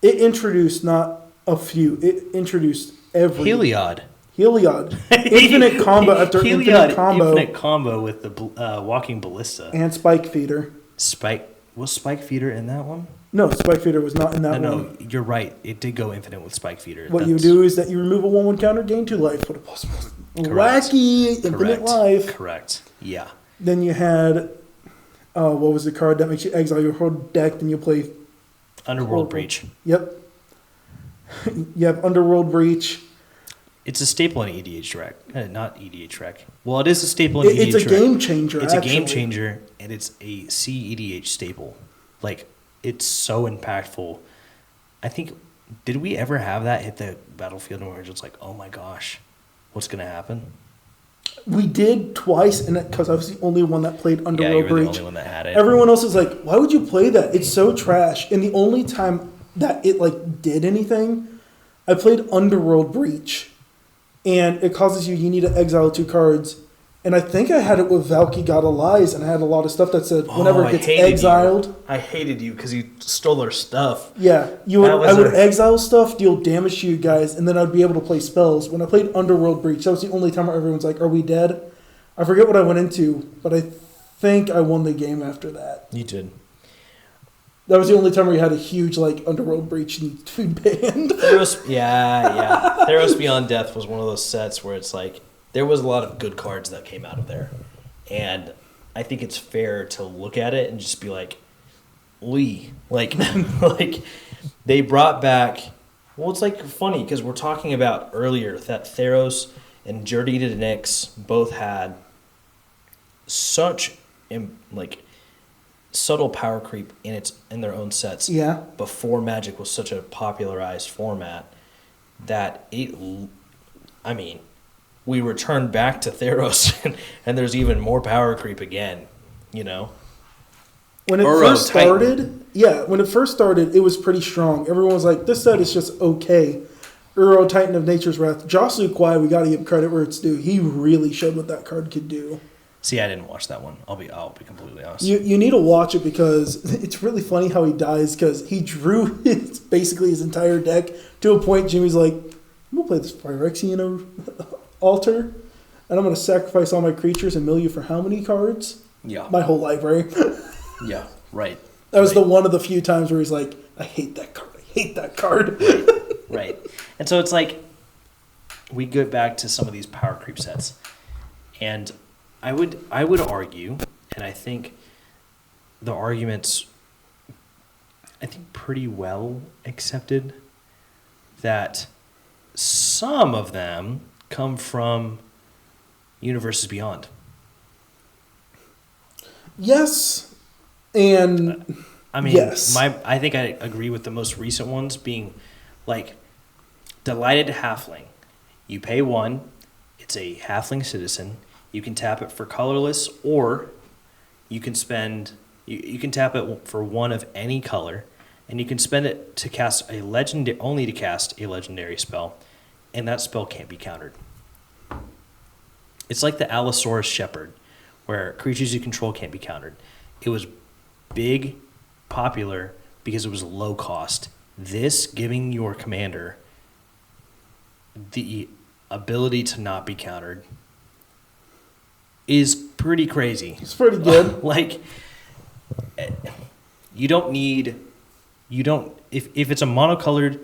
Speaker 2: it introduced not a few. It introduced every
Speaker 1: Heliod.
Speaker 2: Infinite combo after
Speaker 1: Heliod,
Speaker 2: infinite combo.
Speaker 1: Infinite combo with the Walking Ballista.
Speaker 2: And Spike Feeder.
Speaker 1: Was Spike Feeder in that one?
Speaker 2: No, Spike Feeder was not in that one.
Speaker 1: No, you're right. It did go infinite with Spike Feeder.
Speaker 2: What you do is that you remove a 1/1 counter, gain 2 life, put a plus. Wacky infinite life.
Speaker 1: Correct. Yeah.
Speaker 2: Then you had, what was the card that makes you exile your whole deck? Then you play
Speaker 1: Underworld Breach.
Speaker 2: Yep. You have Underworld Breach.
Speaker 1: It's a staple in EDH Rec. Not EDH Rec. Well, it is a staple in EDH Rec.
Speaker 2: It's a game changer,
Speaker 1: It's a game changer, and it's a CEDH staple. Like, it's so impactful. I think, did we ever have that hit the battlefield and we were just like, oh my gosh, what's going to happen?
Speaker 2: We did twice, and because I was the only one that played Underworld Breach.
Speaker 1: The only one that had it.
Speaker 2: Everyone else is like, why would you play that? It's so trash. And the only time that it like did anything, I played Underworld Breach. And it causes you need to exile 2 cards. And I think I had it with Valky God of Lies, and I had a lot of stuff that said whenever it gets exiled.
Speaker 1: I hated you because you stole their stuff.
Speaker 2: Yeah, I would exile stuff, deal damage to you guys, and then I'd be able to play spells. When I played Underworld Breach, that was the only time where everyone's like, are we dead? I forget what I went into, but I think I won the game after that.
Speaker 1: You did.
Speaker 2: That was the only time where you had a huge Underworld Breach and food banned.
Speaker 1: Theros Beyond Death was one of those sets where it's like, there was a lot of good cards that came out of there. And I think it's fair to look at it and just be like, like they brought back, well, it's like funny because we're talking about earlier that Theros and Journey to the Nyx both had such subtle power creep in their own sets.
Speaker 2: Yeah.
Speaker 1: Before Magic was such a popularized format that we returned back to Theros and there's even more power creep again,
Speaker 2: When it first started, it was pretty strong. Everyone was like, this set is just okay. Uro, Titan of Nature's Wrath. Jocelyn Kwai, we got to give credit where it's due. He really showed what that card could do.
Speaker 1: See, I didn't watch that one. I'll be completely honest.
Speaker 2: You need to watch it because it's really funny how he dies because he drew basically his entire deck to a point Jimmy's like, I'm going to play this Phyrexian altar and I'm going to sacrifice all my creatures and mill you for how many cards?
Speaker 1: Yeah.
Speaker 2: My whole library.
Speaker 1: Yeah, right.
Speaker 2: That was the one of the few times where he's like, I hate that card.
Speaker 1: Right. And so it's like, we get back to some of these power creep sets. And I would argue, and I think the argument's, pretty well accepted, that some of them come from Universes Beyond.
Speaker 2: Yes. And yes.
Speaker 1: I think I agree with the most recent ones being like Delighted Halfling. You pay 1, it's a Halfling citizen. You can tap it for colorless, or you can spend. You can tap it for 1 of any color, and you can spend it to cast only to cast a legendary spell, and that spell can't be countered. It's like the Allosaurus Shepherd, where creatures you control can't be countered. It was big, popular because it was low cost. This giving your commander the ability to not be countered is pretty crazy.
Speaker 2: It's pretty good.
Speaker 1: If it's a monocolored,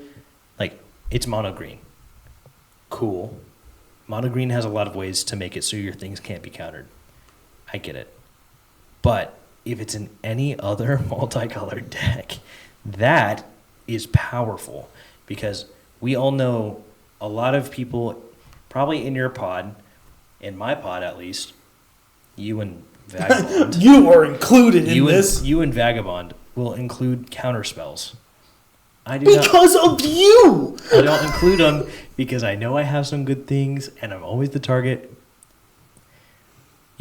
Speaker 1: it's mono green. Cool. Mono green has a lot of ways to make it so your things can't be countered. I get it. But if it's in any other multicolored deck, That is powerful because we all know a lot of people, probably in your pod, in my pod at least, you and Vagabond.
Speaker 2: You are included in this.
Speaker 1: You and Vagabond will include counterspells. I do
Speaker 2: because of you!
Speaker 1: I don't include them because I know I have some good things and I'm always the target.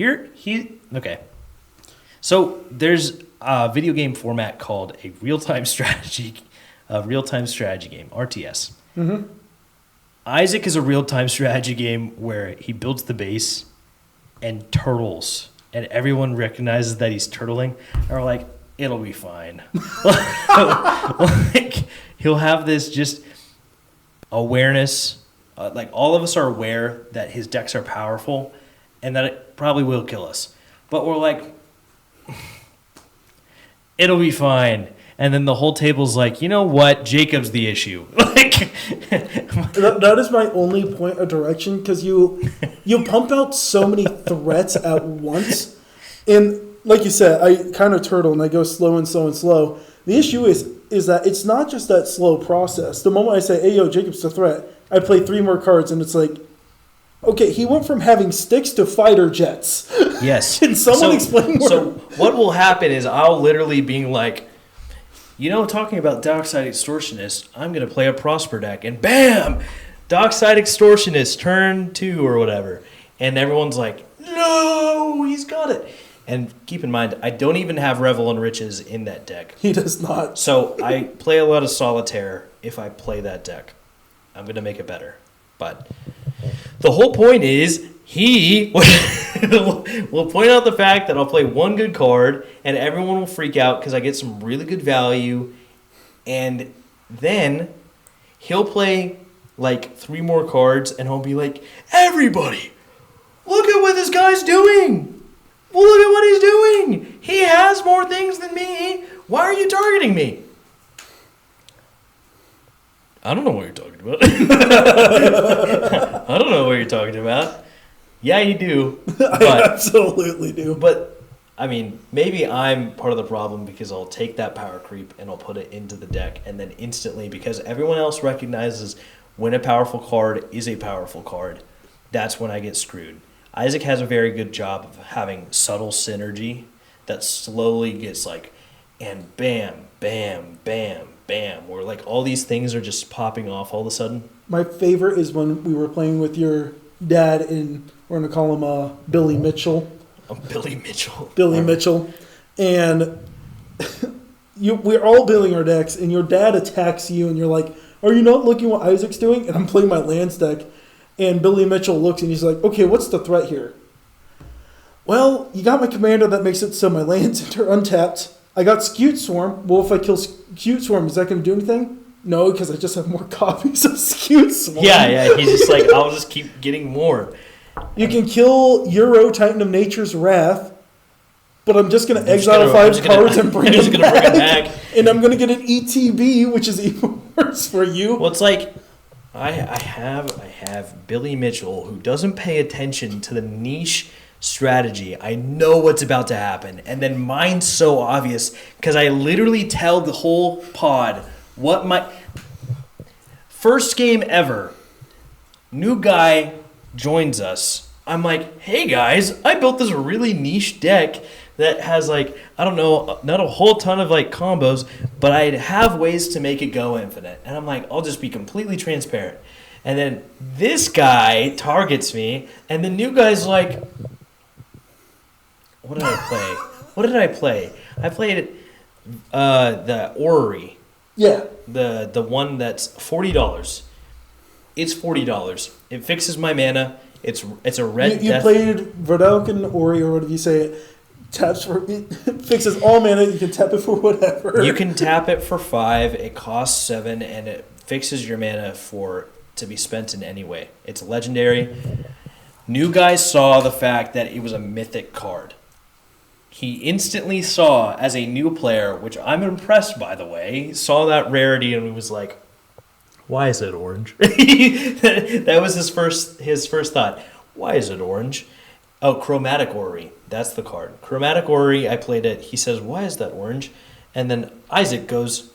Speaker 1: Okay. So there's a video game format called a real-time strategy game, RTS.
Speaker 2: Mm-hmm.
Speaker 1: Isaac is a real-time strategy game where he builds the base and turtles, and everyone recognizes that he's turtling, and we're like, it'll be fine. Like, he'll have this just awareness, like all of us are aware that his decks are powerful and that it probably will kill us. But we're like, it'll be fine. And then the whole table's like, you know what? Jacob's the issue. Like,
Speaker 2: that is my only point of direction because you pump out so many threats at once. And like you said, I kind of turtle and I go slow and slow and slow. The issue is that it's not just that slow process. The moment I say, hey, yo, Jacob's a threat, I play 3 more cards and it's like, okay, he went from having sticks to fighter jets.
Speaker 1: yes.
Speaker 2: Can someone explain more?
Speaker 1: So what will happen is I'll literally being like, talking about Dockside Extortionist, I'm going to play a Prosper deck, and bam! Dockside Extortionist, turn 2 or whatever. And everyone's like, no, he's got it. And keep in mind, I don't even have Revel and Riches in that deck.
Speaker 2: He does not.
Speaker 1: So I play a lot of Solitaire if I play that deck. I'm going to make it better. But the whole point is he will point out the fact that I'll play one good card and everyone will freak out because I get some really good value. And then he'll play like 3 more cards and he'll be like, everybody, look at what this guy's doing. Well, look at what he's doing. He has more things than me. Why are you targeting me? I don't know what you're talking about. I don't know what you're talking about. Yeah, you do. But,
Speaker 2: I absolutely do.
Speaker 1: But, I mean, maybe I'm part of the problem because I'll take that power creep and I'll put it into the deck. And then instantly, because everyone else recognizes when a powerful card is a powerful card, that's when I get screwed. Isaac has a very good job of having subtle synergy that slowly gets like, and bam, bam, bam, bam, where like all these things are just popping off all of a sudden.
Speaker 2: My favorite is when we were playing with your dad and we're going to call him Billy Mitchell.
Speaker 1: Billy Mitchell.
Speaker 2: Billy Mitchell. And we're all building our decks and your dad attacks you and you're like, are you not looking what Isaac's doing? And I'm playing my lands deck. And Billy Mitchell looks and he's like, okay, what's the threat here? Well, you got my commander that makes it so my lands are untapped. I got Skewed Swarm. Well, if I kill Skewed Swarm, is that going to do anything? No, because I just have more copies of Skewed Swarm.
Speaker 1: Yeah, he's just like, I'll just keep getting more.
Speaker 2: You can kill Euro Titan of Nature's Wrath, but I'm just going to exile 5 cards and bring them back. And I'm going to get an ETB, which is even worse for you.
Speaker 1: Well, it's like, I have Billy Mitchell who doesn't pay attention to the niche strategy. I know what's about to happen. And then mine's so obvious because I literally tell the whole pod what my first game ever. New guy joins us. I'm like, hey guys, I built this really niche deck that has like, I don't know, not a whole ton of like combos, but I have ways to make it go infinite. And I'm like, I'll just be completely transparent. And then this guy targets me, and the new guy's like, what did I play? I played the Orrery.
Speaker 2: Yeah.
Speaker 1: The one that's $40. It's $40. It fixes my mana. It's a red
Speaker 2: You
Speaker 1: death.
Speaker 2: played Verdalkin Ori or whatever you say it. Taps for it fixes all mana. You can tap it for whatever.
Speaker 1: You can tap it for 5. It costs 7, and it fixes your mana to be spent in any way. It's legendary. New guy saw the fact that it was a mythic card. He instantly saw, as a new player, which I'm impressed by the way, saw that rarity and was like, "Why is it orange?" That was his first thought. Why is it orange? Oh, Chromatic Orrery. That's the card. Chromatic Orrery, I played it. He says, why is that orange? And then Isaac goes,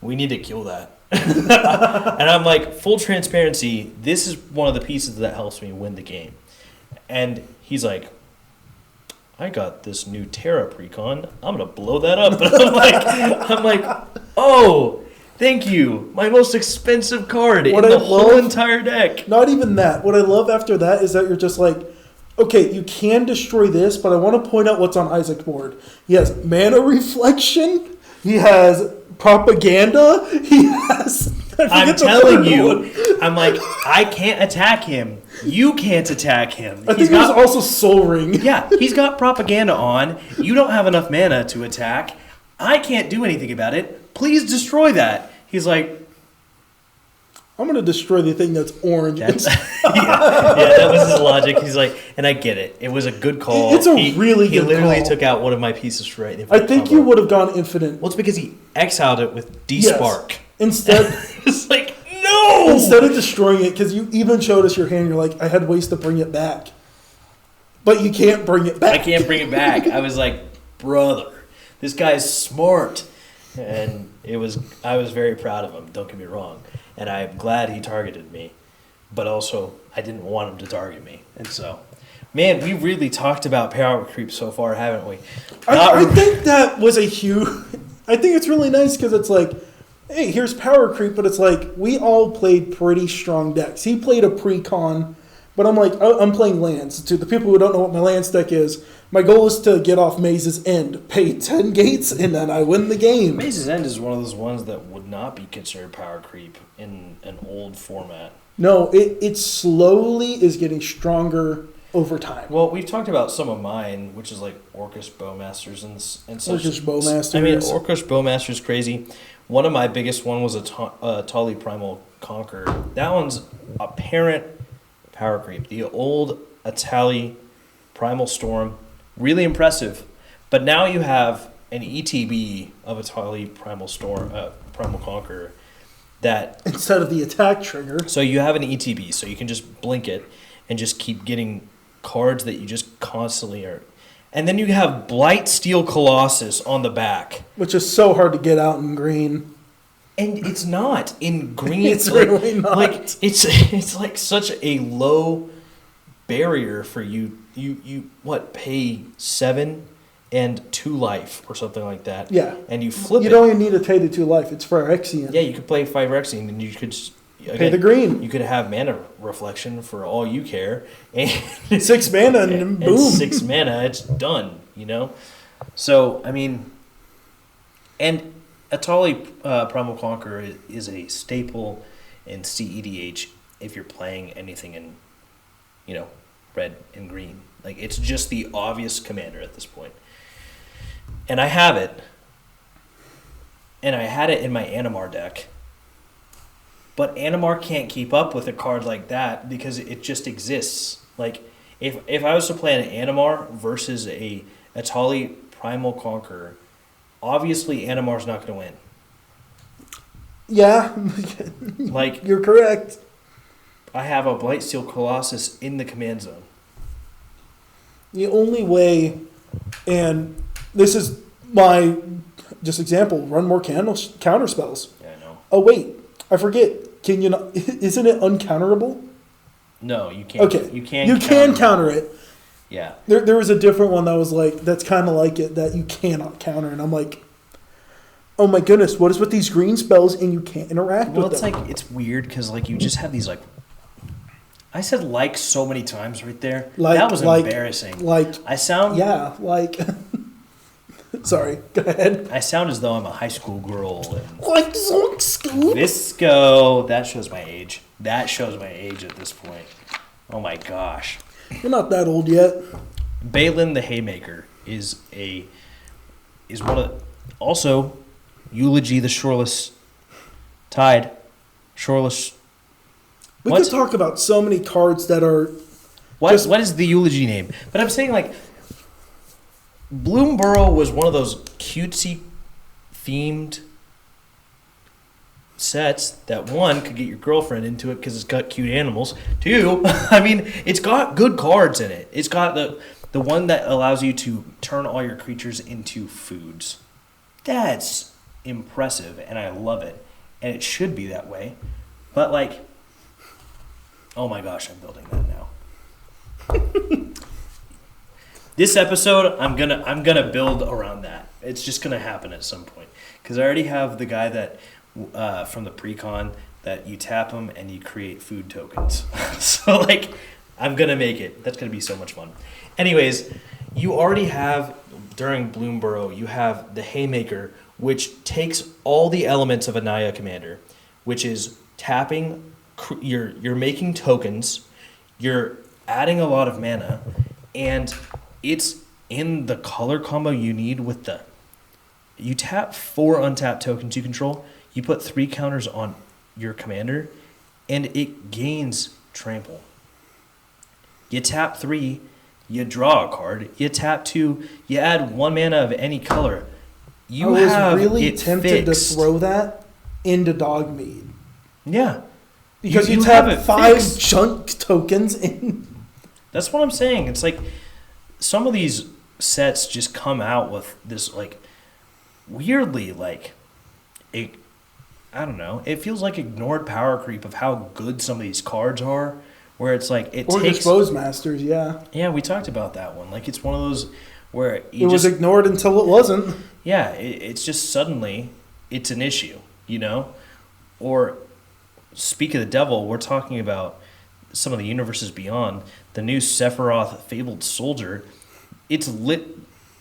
Speaker 1: we need to kill that. And I'm like, full transparency, this is one of the pieces that helps me win the game. And he's like, I got this new Terra Precon. I'm going to blow that up. And I'm like, oh, thank you. My most expensive card in the whole entire deck.
Speaker 2: Not even that. What I love after that is that you're just like, okay, you can destroy this, but I want to point out what's on Isaac's board. He has Mana Reflection. He has Propaganda. He has...
Speaker 1: I'm telling you, I'm like, I can't attack him. You can't attack him.
Speaker 2: I think there's also Soul Ring.
Speaker 1: Yeah, he's got Propaganda on. You don't have enough mana to attack. I can't do anything about it. Please destroy that. He's like,
Speaker 2: I'm going to destroy the thing that's orange.
Speaker 1: Yeah, that was his logic. He's like, and I get it. It was a good call.
Speaker 2: It's a really good call.
Speaker 1: He literally took out one of my pieces right in
Speaker 2: I think you would have gone infinite.
Speaker 1: Well, it's because he exiled it with D-Spark.
Speaker 2: Yes. Instead,
Speaker 1: it's like, no!
Speaker 2: Instead of destroying it, because you even showed us your hand, you're like, I had ways to bring it back. But you can't bring it back.
Speaker 1: I can't bring it back. I was like, brother, this guy's smart. And I was very proud of him, don't get me wrong. And I'm glad he targeted me. But also, I didn't want him to target me. And so, man, we really talked about power creep so far, haven't we?
Speaker 2: I think that was a huge... I think it's really nice because it's like, hey, here's power creep, but it's like, we all played pretty strong decks. He played a pre-con, but I'm like, I'm playing lands. To the people who don't know what my lands deck is, my goal is to get off Maze's End, pay 10 gates, and then I win the game.
Speaker 1: Maze's End is one of those ones that would not be considered power creep in an old format.
Speaker 2: No, it slowly is getting stronger over time.
Speaker 1: Well, we've talked about some of mine, which is like Orcish Bowmasters and such.
Speaker 2: Orcish Bowmasters.
Speaker 1: I mean, Orcish Bowmasters is crazy. One of my biggest one was a Tali Primal Conqueror. That one's apparent power creep. The old Atali Primal Storm, really impressive. But now you have an ETB of Atali Primal Storm, Primal Conqueror. That
Speaker 2: instead of the attack trigger.
Speaker 1: So you have an ETB, so you can just blink it and just keep getting cards that you just constantly are. And then you have Blightsteel Colossus on the back,
Speaker 2: which is so hard to get out in green.
Speaker 1: And it's not in green.
Speaker 2: It's really not.
Speaker 1: Like it's like such a low barrier for you. You pay 7 and 2 life or something like that.
Speaker 2: Yeah.
Speaker 1: And you flip it.
Speaker 2: You don't even need to pay the 2 life. It's for Phyrexian.
Speaker 1: Yeah, you could play Phyrexian and you could
Speaker 2: pay the green.
Speaker 1: You could have Mana Reflection for all you care. And
Speaker 2: 6 mana and boom.
Speaker 1: And 6 mana, it's done, you know? So, I mean, and Atali Primal Conqueror is a staple in CEDH if you're playing anything in, red and green. Like, it's just the obvious commander at this point. And I have it. And I had it in my Animar deck. But Animar can't keep up with a card like that because it just exists. Like, if I was to play an Animar versus a Atali Primal Conqueror, obviously Animar's not going to win.
Speaker 2: Yeah.
Speaker 1: Like,
Speaker 2: you're correct.
Speaker 1: I have a Blightsteel Colossus in the command zone.
Speaker 2: The only way, and this is my just example, run more counter spells.
Speaker 1: Yeah, I know.
Speaker 2: Oh, wait. I forget. Can you not? Isn't it uncounterable?
Speaker 1: No, you can't.
Speaker 2: Okay.
Speaker 1: You can
Speaker 2: counter it.
Speaker 1: Yeah.
Speaker 2: There was a different one that was like, that's kind of like it, that you cannot counter. And I'm like, oh my goodness, what is with these green spells and you can't interact with them?
Speaker 1: Well, it's like, it's weird because like you just have these like, I said like so many times right there. That was embarrassing. Sorry, go ahead. I sound as though I'm a high school girl. And
Speaker 2: like Scoop.
Speaker 1: Visco. That shows my age. That shows my age at this point. Oh my gosh.
Speaker 2: You're not that old yet.
Speaker 1: Balin the Haymaker is one of also Eulogy the Shoreless Tide. Shoreless.
Speaker 2: We could talk about so many cards that are.
Speaker 1: What is the Eulogy name? But I'm saying like Bloomborough was one of those cutesy themed sets that one could get your girlfriend into it because it's got cute animals. 2, I mean, it's got good cards in it. It's got the one that allows you to turn all your creatures into foods. That's impressive, and I love it, and it should be that way. But like, oh my gosh, I'm building that now. This episode, I'm gonna build around that. It's just gonna happen at some point because I already have the guy that from the pre-con that you tap him and you create food tokens. So like, I'm gonna make it. That's gonna be so much fun. Anyways, you already have during Bloomborough, you have the Haymaker, which takes all the elements of a Naya commander, which is tapping. You're making tokens. You're adding a lot of mana, and it's in the color combo you need with the... You tap 4 untapped tokens you control, you put 3 counters on your commander, and it gains trample. You tap 3, you draw a card. You tap 2, you add 1 mana of any color. I was really
Speaker 2: tempted to throw that into Dogmeat.
Speaker 1: Yeah.
Speaker 2: Because you tap 5 junk tokens in.
Speaker 1: That's what I'm saying. It's like some of these sets just come out with this like weirdly like I don't know. It feels like ignored power creep of how good some of these cards are. Where it's like it
Speaker 2: or
Speaker 1: takes
Speaker 2: Expose Masters, yeah.
Speaker 1: Yeah, we talked about that one. Like it's one of those where
Speaker 2: it was ignored until it wasn't.
Speaker 1: Yeah, it's just suddenly it's an issue, you know? Or speak of the devil, we're talking about some of the universes beyond. The new Sephiroth Fabled Soldier, it's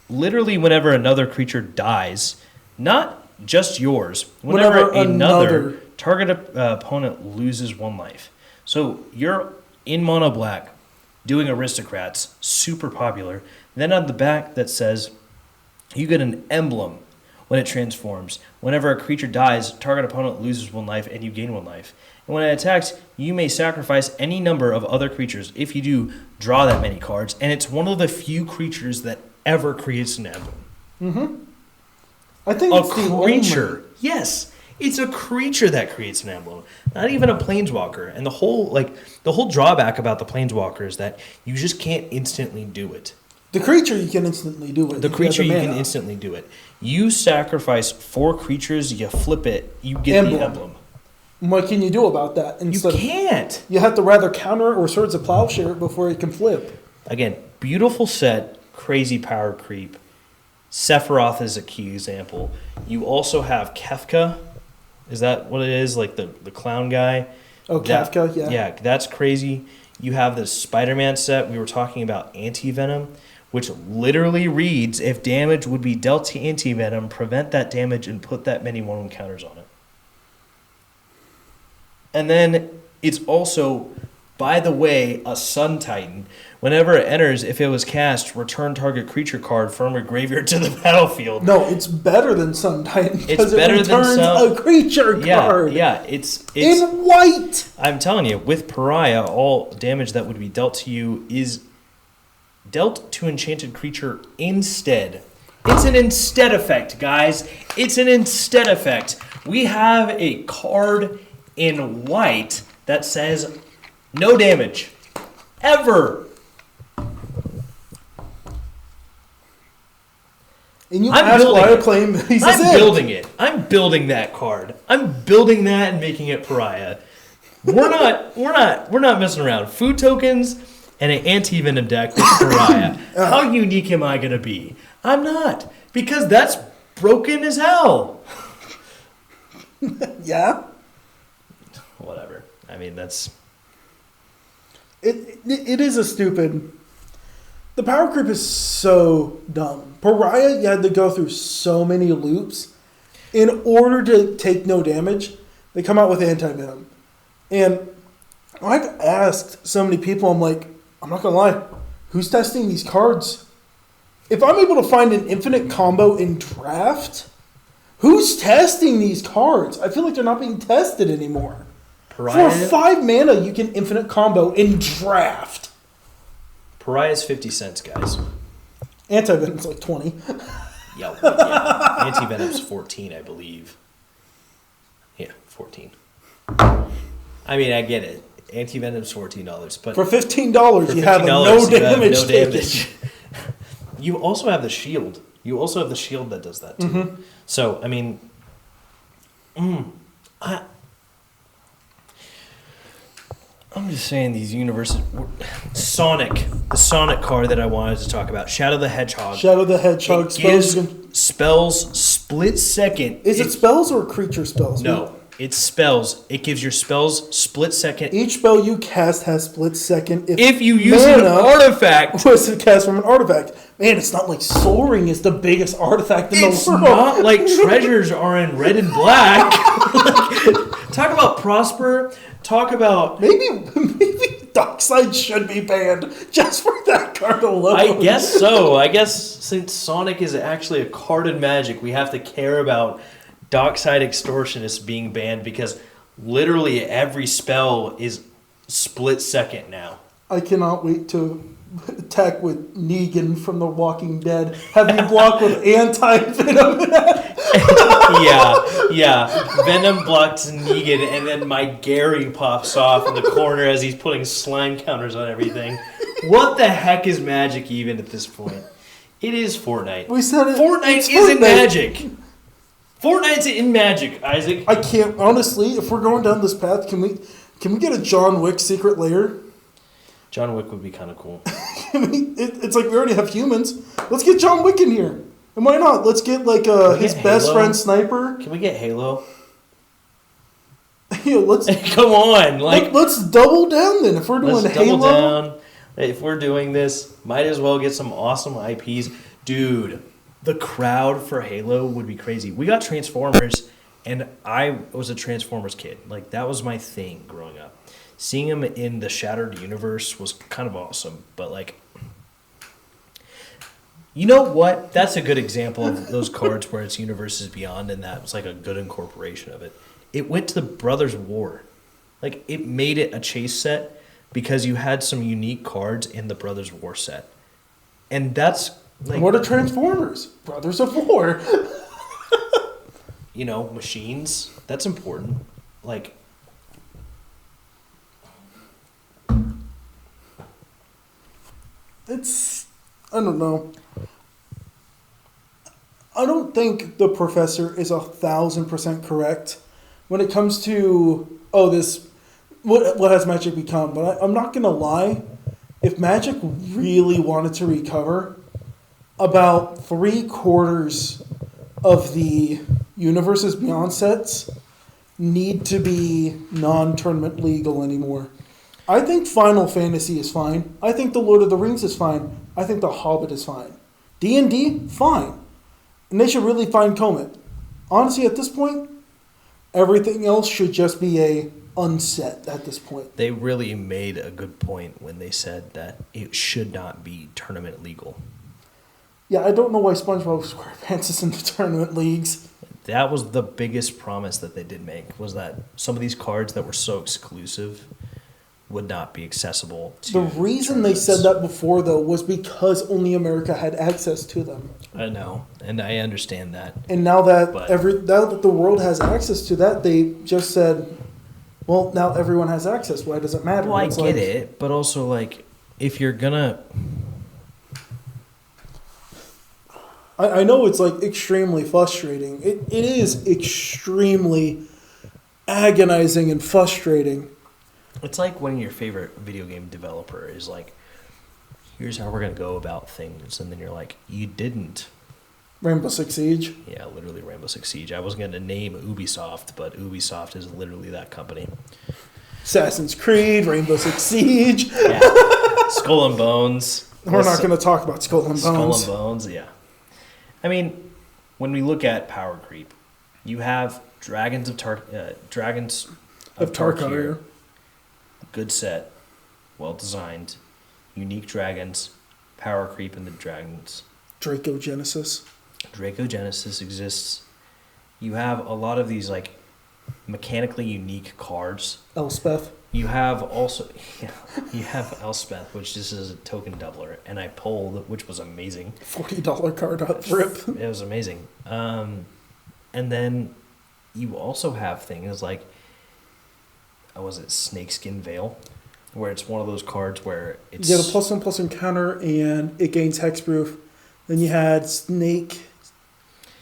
Speaker 1: literally whenever another creature dies, not just yours, whenever another target opponent loses 1 life. So you're in mono black doing Aristocrats, super popular. Then on the back that says you get an emblem when it transforms. Whenever a creature dies, target opponent loses 1 life and you gain 1 life. And when it attacks, you may sacrifice any number of other creatures. If you do, draw that many cards. And it's one of the few creatures that ever creates an emblem.
Speaker 2: Mm-hmm. I think
Speaker 1: it's a creature. Yes. It's a creature that creates an emblem, not even a planeswalker. And the whole drawback about the planeswalker is that you just can't instantly do it.
Speaker 2: The creature you can instantly do it.
Speaker 1: The creature you can instantly do it. You sacrifice 4 creatures, you flip it, you get the emblem.
Speaker 2: What can you do about that?
Speaker 1: You can't.
Speaker 2: You have to rather counter or Swords of Plowshare it before it can flip.
Speaker 1: Again, beautiful set, crazy power creep. Sephiroth is a key example. You also have Kefka. Is that what it is? Like the clown guy?
Speaker 2: Oh, Kefka, yeah.
Speaker 1: Yeah, that's crazy. You have the Spider-Man set. We were talking about Anti-Venom, which literally reads, if damage would be dealt to Anti-Venom, prevent that damage and put that many 1/1 counters on it. And then it's also, by the way, a Sun Titan. Whenever it enters, if it was cast, return target creature card from your graveyard to the battlefield.
Speaker 2: No, it's better than Sun Titan because
Speaker 1: it
Speaker 2: returns a creature card.
Speaker 1: Yeah, it's
Speaker 2: in white.
Speaker 1: I'm telling you, with Pariah, all damage that would be dealt to you is dealt to enchanted creature instead. It's an instead effect, guys. It's an instead effect. We have a card in white that says no damage. Ever.
Speaker 2: And you ask why I claim he's
Speaker 1: I'm building it. I'm building that card. I'm building that and making it Pariah. We're not messing around. Food tokens and an anti-venom deck with Pariah. How unique am I gonna be? I'm not. Because that's broken as hell.
Speaker 2: Yeah?
Speaker 1: Whatever. I mean, that's...
Speaker 2: It is a stupid... The power creep is so dumb. Pariah, you had to go through so many loops in order to take no damage. They come out with anti-venom. And I've asked so many people, I'm like, I'm not going to lie, who's testing these cards? If I'm able to find an infinite combo in draft, who's testing these cards? I feel like they're not being tested anymore.
Speaker 1: Pariah,
Speaker 2: for 5 mana, you can infinite combo in draft.
Speaker 1: Pariah's 50 cents, guys.
Speaker 2: Anti-venom's like 20.
Speaker 1: Yeah. Anti-venom's 14, I believe. Yeah, 14. I mean, I get it. Anti-venom's $14, but...
Speaker 2: For $15, you have no damage.
Speaker 1: You also have the shield. You also have the shield that does that, too. Mm-hmm. So, I mean, I'm just saying these universes. Sonic, the Sonic card that I wanted to talk about, Shadow the Hedgehog.
Speaker 2: Shadow the Hedgehog
Speaker 1: It gives spells split second.
Speaker 2: Is it spells or creature spells?
Speaker 1: No, it's spells. It gives your spells split second.
Speaker 2: Each spell you cast has split second.
Speaker 1: If you use an artifact.
Speaker 2: Was it cast from an artifact? Man, it's not like Soul Ring is the biggest artifact in the world.
Speaker 1: It's not like treasures are in red and black. Talk about Prosper. Talk about...
Speaker 2: Maybe Darkside should be banned just for that card alone.
Speaker 1: I guess so. I guess since Sonic is actually a card in Magic, we have to care about Darkside Extortionist being banned because literally every spell is split second now.
Speaker 2: I cannot wait to attack with Negan from The Walking Dead. Have you block with anti-venom?
Speaker 1: yeah. Venom blocks Negan, and then my Gary pops off in the corner as he's putting slime counters on everything. What the heck is Magic even at this point? It is Fortnite.
Speaker 2: We said it.
Speaker 1: Fortnite isn't Magic. Fortnite's in Magic, Isaac.
Speaker 2: I can't, honestly, if we're going down this path, can we get a John Wick secret lair?
Speaker 1: John Wick would be kind of cool.
Speaker 2: It's like we already have humans. Let's get John Wick in here. And why not? Let's get like his best friend Sniper.
Speaker 1: Can we get Halo?
Speaker 2: Let's
Speaker 1: come on,
Speaker 2: let's double down then. If we're doing Halo,
Speaker 1: double down. If we're doing this, might as well get some awesome IPs, dude. The crowd for Halo would be crazy. We got Transformers, and I was a Transformers kid. Like that was my thing growing up. Seeing him in the Shattered Universe was kind of awesome, but like, you know what? That's a good example of those cards where it's Universes Beyond, and that was like a good incorporation of it. It went to the Brothers War. Like, it made it a chase set because you had some unique cards in the Brothers War set. And that's like...
Speaker 2: What are Transformers? Brothers of War.
Speaker 1: Machines. That's important. Like...
Speaker 2: I don't know. I don't think the professor is 1,000% correct when it comes to, what has Magic become? But I'm not going to lie. If Magic really wanted to recover, about 3/4 of the Universes Beyond sets need to be non-tournament legal anymore. I think Final Fantasy is fine. I think The Lord of the Rings is fine. I think The Hobbit is fine. D&D, fine. And they should really fine comb it. Honestly, at this point, everything else should just be a unset at this point.
Speaker 1: They really made a good point when they said that it should not be tournament legal.
Speaker 2: Yeah, I don't know why SpongeBob SquarePants is in the tournament leagues.
Speaker 1: That was the biggest promise that they did make, was that some of these cards that were so exclusive would not be accessible to
Speaker 2: the reason they said that before, though, was because only America had access to them.
Speaker 1: I know, and I understand that.
Speaker 2: And now that now that the world has access to that, they just said, well, now everyone has access. Why does it matter?
Speaker 1: Well, I get it, but also, like, if you're gonna...
Speaker 2: I know it's, like, extremely frustrating. It is extremely agonizing and frustrating.
Speaker 1: It's like when your favorite video game developer is like, here's how we're going to go about things. And then you're like, you didn't.
Speaker 2: Rainbow Six Siege?
Speaker 1: Yeah, literally Rainbow Six Siege. I wasn't going to name Ubisoft, but Ubisoft is literally that company.
Speaker 2: Assassin's Creed, Rainbow Six Siege.
Speaker 1: Yeah. Skull and Bones.
Speaker 2: We're not going to talk about Skull and Bones.
Speaker 1: Skull and Bones, yeah. I mean, when we look at power creep, you have Dragons of Tarkir. Good set, well designed, unique dragons, power creep in the dragons.
Speaker 2: Dracogenesis
Speaker 1: exists. You have a lot of these like mechanically unique cards.
Speaker 2: Elspeth.
Speaker 1: You have also you have Elspeth, which just is a token doubler, and I pulled, which was amazing.
Speaker 2: $40 card up rip.
Speaker 1: It was amazing. And then you also have things like, was it Snakeskin Veil, where it's one of those cards where it's...
Speaker 2: You get a +1/+1 counter, and it gains hexproof. Then you had Snake...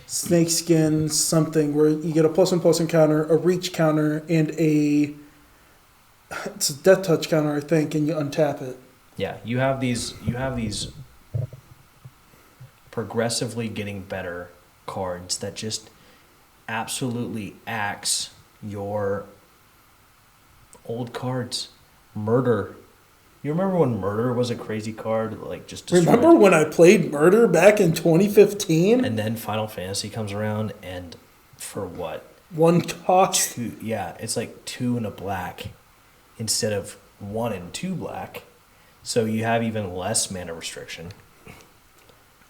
Speaker 2: snakeskin something where you get a +1/+1 encounter, a reach counter, and it's a death touch counter, I think, and you untap it.
Speaker 1: Yeah, you have these progressively getting better cards that just absolutely axe your old cards. Murder. You remember when Murder was a crazy card? Like just destroyed?
Speaker 2: Remember when I played Murder back in 2015?
Speaker 1: And then Final Fantasy comes around, and for what?
Speaker 2: 1 cost?
Speaker 1: It's like 2 and a black instead of 1 and 2 black. So you have even less mana restriction.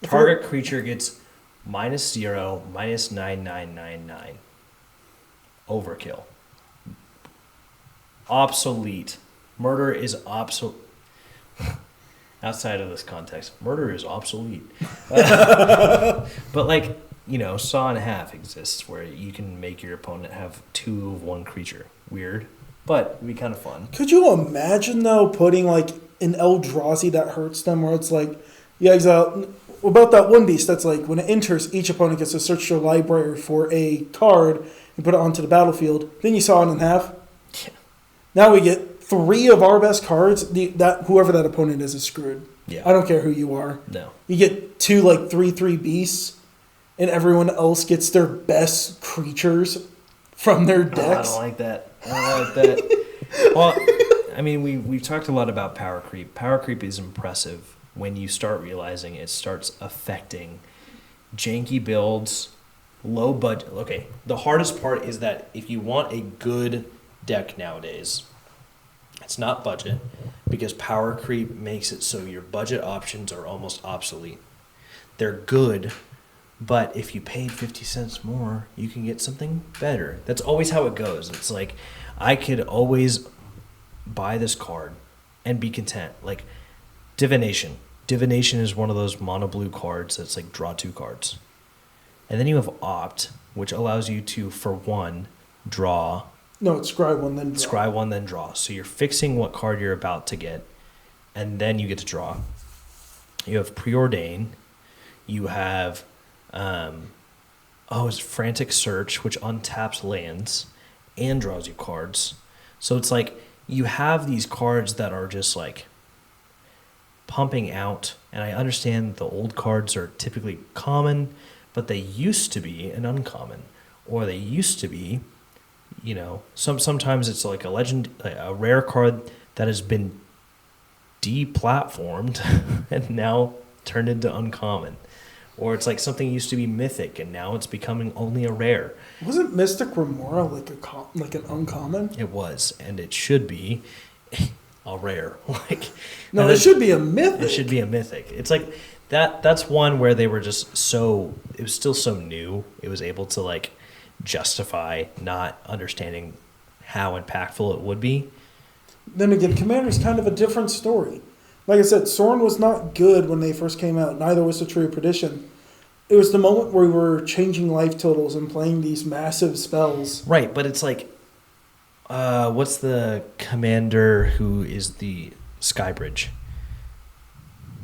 Speaker 1: Target creature gets -0, -9999. Overkill. Obsolete. Murder is obsolete. Outside of this context, murder is obsolete. But like, Saw and a Half exists where you can make your opponent have 2 of 1 creature. Weird, but it'd be kind of fun.
Speaker 2: Could you imagine, though, putting like an Eldrazi that hurts them where it's like, you exile... About that one beast, that's like, when it enters, each opponent gets to search their library for a card and put it onto the battlefield. Then you saw it in half.
Speaker 1: Yeah.
Speaker 2: Now we get 3 of our best cards. Whoever that opponent is screwed.
Speaker 1: Yeah.
Speaker 2: I don't care who you are.
Speaker 1: No.
Speaker 2: You get 2 like 3/3 beasts, and everyone else gets their best creatures from their decks.
Speaker 1: I don't like that. Well, I mean, we've talked a lot about power creep. Power creep is impressive when you start realizing it starts affecting janky builds, low budget. Okay, the hardest part is that if you want a good deck nowadays, it's not budget, because power creep makes it so your budget options are almost obsolete. They're good, but if you paid 50 cents more, you can get something better. That's always how it goes. It's like, I could always buy this card and be content. Like Divination. Divination is one of those mono blue cards that's like draw 2 cards. And then you have Opt, which allows you to, for 1, draw.
Speaker 2: No, it's scry 1, then draw.
Speaker 1: Scry 1, then draw. So you're fixing what card you're about to get, and then you get to draw. You have Preordain. You have, it's Frantic Search, which untaps lands and draws you cards. So it's like, you have these cards that are just like pumping out, and I understand the old cards are typically common, but they used to be an uncommon, or they used to be, sometimes it's like a legend, a rare card that has been deplatformed and now turned into uncommon, or it's like something used to be mythic and now it's becoming only a rare.
Speaker 2: Wasn't Mystic Remora like an uncommon?
Speaker 1: It was, and it should be a rare.
Speaker 2: No, it should be a mythic.
Speaker 1: It should be a mythic. It's like that's one where they were just it was still so new. It was able to like justify not understanding how impactful it would be.
Speaker 2: Then again, Commander's kind of a different story. Like I said, Sorin was not good when they first came out. Neither was the Tree of Perdition. It was the moment where we were changing life totals and playing these massive spells.
Speaker 1: Right, but it's like, what's the commander who is the Skybridge?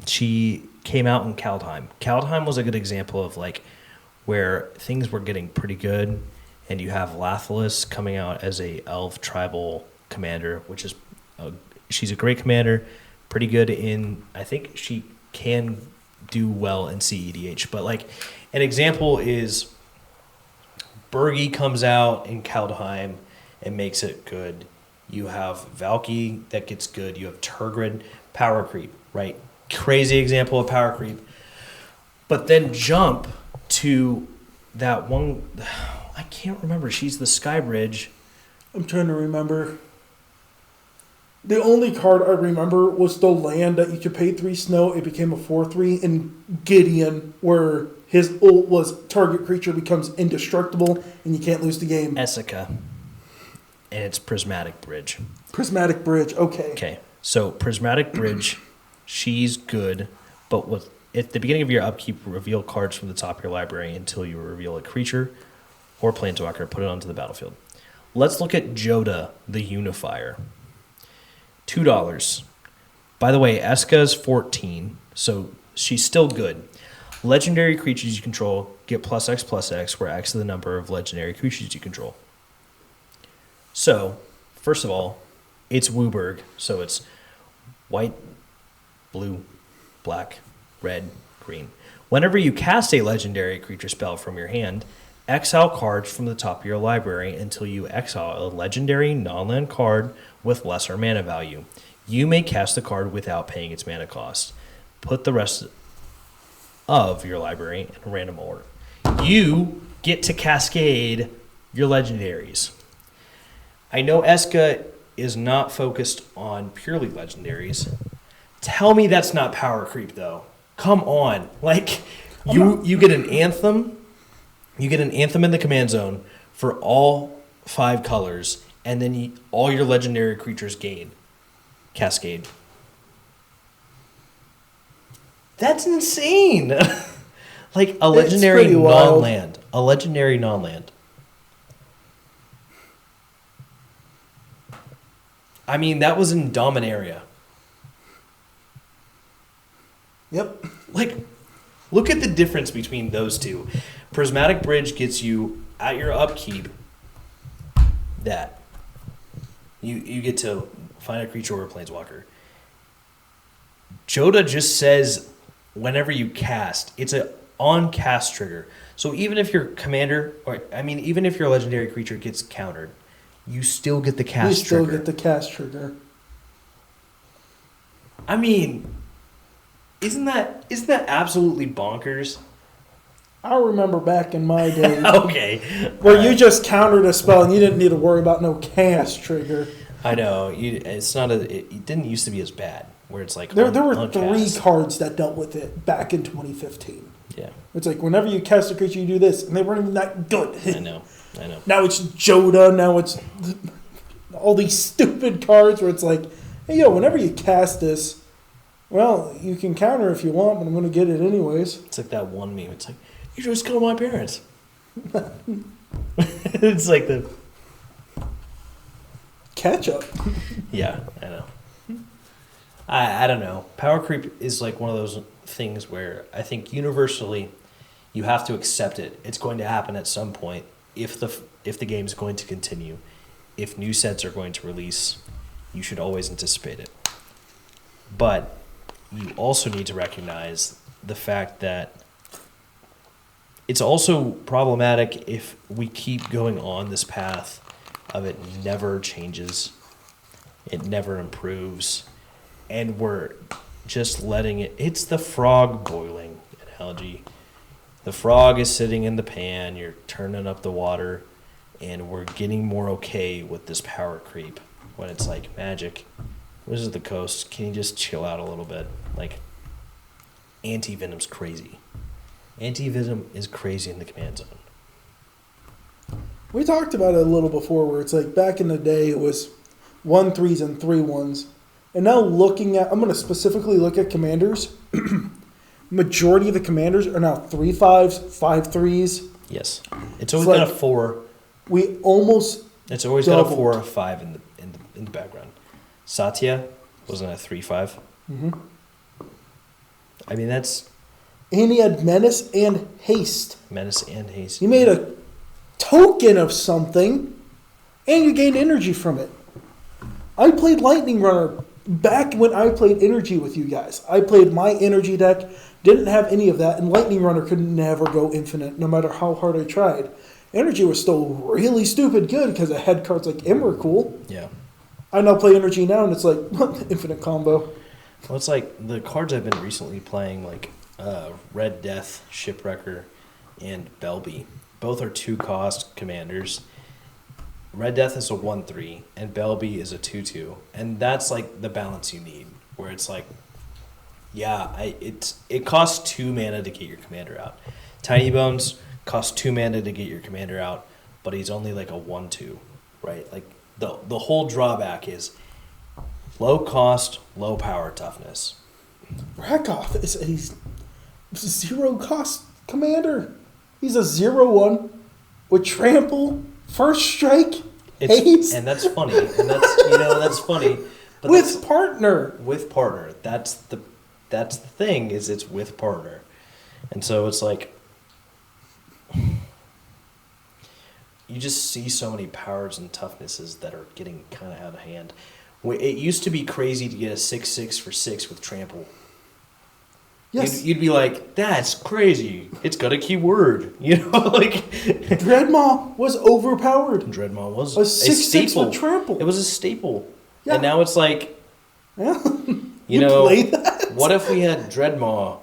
Speaker 1: She came out in Kaldheim. Kaldheim was a good example of like where things were getting pretty good, and you have Lathalis coming out as a elf tribal commander, which is she's a great commander, pretty good in, I think she can do well in CEDH, but like an example is Bergie comes out in Kaldheim and makes it good. You have Valky that gets good. You have Tergrid, power creep, right? Crazy example of power creep. But then jump to that one, I can't remember. She's the Skybridge.
Speaker 2: I'm trying to remember. The only card I remember was the land that you could pay 3 snow. It became a 4/3 in Gideon, where his ult was target creature becomes indestructible and you can't lose the game.
Speaker 1: Essica. And it's Prismatic Bridge.
Speaker 2: Prismatic Bridge, okay.
Speaker 1: Okay, so Prismatic Bridge, she's good, but at the beginning of your upkeep, reveal cards from the top of your library until you reveal a creature or planeswalker, put it onto the battlefield. Let's look at Joda, the Unifier. $2. By the way, Eska's 14, so she's still good. Legendary creatures you control get +X, where X is the number of legendary creatures you control. So, first of all, it's Wooburg, so it's white, blue, black, red, green. Whenever you cast a legendary creature spell from your hand, exile cards from the top of your library until you exile a legendary non-land card with lesser mana value. You may cast the card without paying its mana cost. Put the rest of your library in a random order. You get to cascade your legendaries. I know Eska is not focused on purely legendaries. Tell me that's not power creep, though. Come on. Like, you get an anthem. You get an anthem in the command zone for all 5 colors, and then all your legendary creatures gain cascade. That's insane. Like a legendary non-land. A legendary non-land. I mean, that was in Dominaria.
Speaker 2: Yep.
Speaker 1: Like, look at the difference between those two. Prismatic Bridge gets you, at your upkeep, that. You get to find a creature or a planeswalker. Joda just says, whenever you cast, it's a on-cast trigger. So even if your commander, even if your legendary creature gets countered, you still get the cast trigger.
Speaker 2: You still get the cast trigger.
Speaker 1: I mean, isn't that absolutely bonkers?
Speaker 2: I remember back in my day.
Speaker 1: Okay.
Speaker 2: Where you just countered a spell and you didn't need to worry about no cast trigger.
Speaker 1: I know. It didn't used to be as bad. Where it's like
Speaker 2: there were
Speaker 1: uncast.
Speaker 2: 3 cards that dealt with it back in 2015.
Speaker 1: Yeah.
Speaker 2: It's like whenever you cast a creature, you do this, and they weren't even that good.
Speaker 1: I know.
Speaker 2: Now it's Joda. Now it's all these stupid cards where it's like, hey, whenever you cast this, well, you can counter if you want, but I'm going to get it anyways.
Speaker 1: It's like that one meme. It's like, you just killed my parents. It's like the
Speaker 2: catch up.
Speaker 1: Yeah, I know. I don't know. Power creep is like one of those things where I think universally you have to accept it. It's going to happen at some point if the game's going to continue. If new sets are going to release, you should always anticipate it. But you also need to recognize the fact that it's also problematic if we keep going on this path of it never changes, it never improves, and we're just letting it. It's the frog boiling analogy. The frog is sitting in the pan, you're turning up the water, and we're getting more okay with this power creep. When it's like, Magic, this is the coast, can you just chill out a little bit? Like, Anti-Venom's crazy. Anti-Venom is crazy in the command zone.
Speaker 2: We talked about it a little before where it's like back in the day it was 1/3s and 3/1s. And now I'm going to specifically look at commanders. Majority of the commanders are now 3/5s, 5/3s.
Speaker 1: Yes. It's always got a 4. It's always got a 4 or a 5 in the background. Satya wasn't a 3/5.
Speaker 2: Mm-hmm.
Speaker 1: I mean, that's...
Speaker 2: And he had Menace and Haste.
Speaker 1: Menace and Haste.
Speaker 2: You made a token of something, and you gained energy from it. I played Lightning Runner back when I played Energy with you guys. I played my Energy deck, didn't have any of that, and Lightning Runner could never go infinite, no matter how hard I tried. Energy was still really stupid good because I had cards like Emrakul.
Speaker 1: Yeah.
Speaker 2: I now play Energy now, and it's like, infinite combo.
Speaker 1: Well, it's like the cards I've been recently playing, like Red Death, Shipwrecker, and Belby. Both are 2-cost commanders. Red Death is a 1/3, and Belby is a 2/2. And that's like the balance you need, where it's like, yeah, it costs 2 mana to get your commander out. Tiny Bones costs 2 mana to get your commander out, but he's only like a 1/2, right? Like the whole drawback is low cost, low power toughness.
Speaker 2: Rakoff is a 0-cost commander. He's a 0/1 with trample, first strike, haste.
Speaker 1: And that's funny. And that's funny. But
Speaker 2: with partner.
Speaker 1: With partner. That's the thing, is it's with partner. And so it's like, you just see so many powers and toughnesses that are getting kind of out of hand. It used to be crazy to get a 6/6 for 6 with trample.
Speaker 2: Yes.
Speaker 1: You'd be like, that's crazy. It's got a keyword. You know, like.
Speaker 2: Dreadmaw was overpowered.
Speaker 1: Dreadmaw was
Speaker 2: a 6/6 with trample.
Speaker 1: It was a staple.
Speaker 2: Yeah.
Speaker 1: And now it's like,
Speaker 2: Yeah.
Speaker 1: you know,
Speaker 2: play that?
Speaker 1: what if we had Dreadmaw,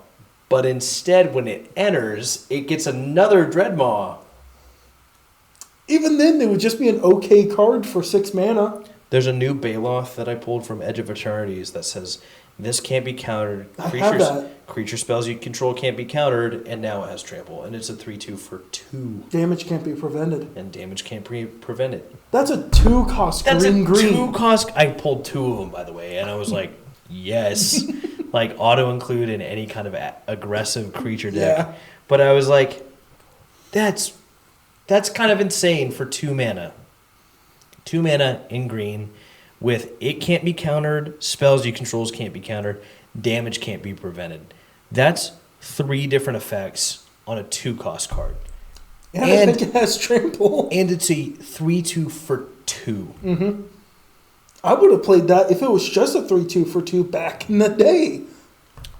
Speaker 1: but instead when it enters, it gets another Dreadmaw?
Speaker 2: Even then, they would just be an okay card for 6 mana.
Speaker 1: There's a new Baloth that I pulled from Edge of Eternities that says, this can't be countered.
Speaker 2: I have that.
Speaker 1: Creature spells you control can't be countered, and now it has trample. And it's a 3/2 for 2.
Speaker 2: Damage can't be prevented.
Speaker 1: And damage can't prevent it.
Speaker 2: That's a 2-cost
Speaker 1: That's
Speaker 2: green.
Speaker 1: a 2-cost. I pulled 2 of them, by the way, and I was like, yes. Like, auto-include in any kind of aggressive creature deck.
Speaker 2: Yeah.
Speaker 1: But I was like, that's kind of insane for 2 mana. 2 mana in green with it can't be countered, spells you controls can't be countered, damage can't be prevented. That's 3 different effects on a 2-cost card.
Speaker 2: And I think it has trample.
Speaker 1: And it's a 3/2 for 2.
Speaker 2: Mm-hmm. I would have played that if it was just a 3/2 for 2 back in the day.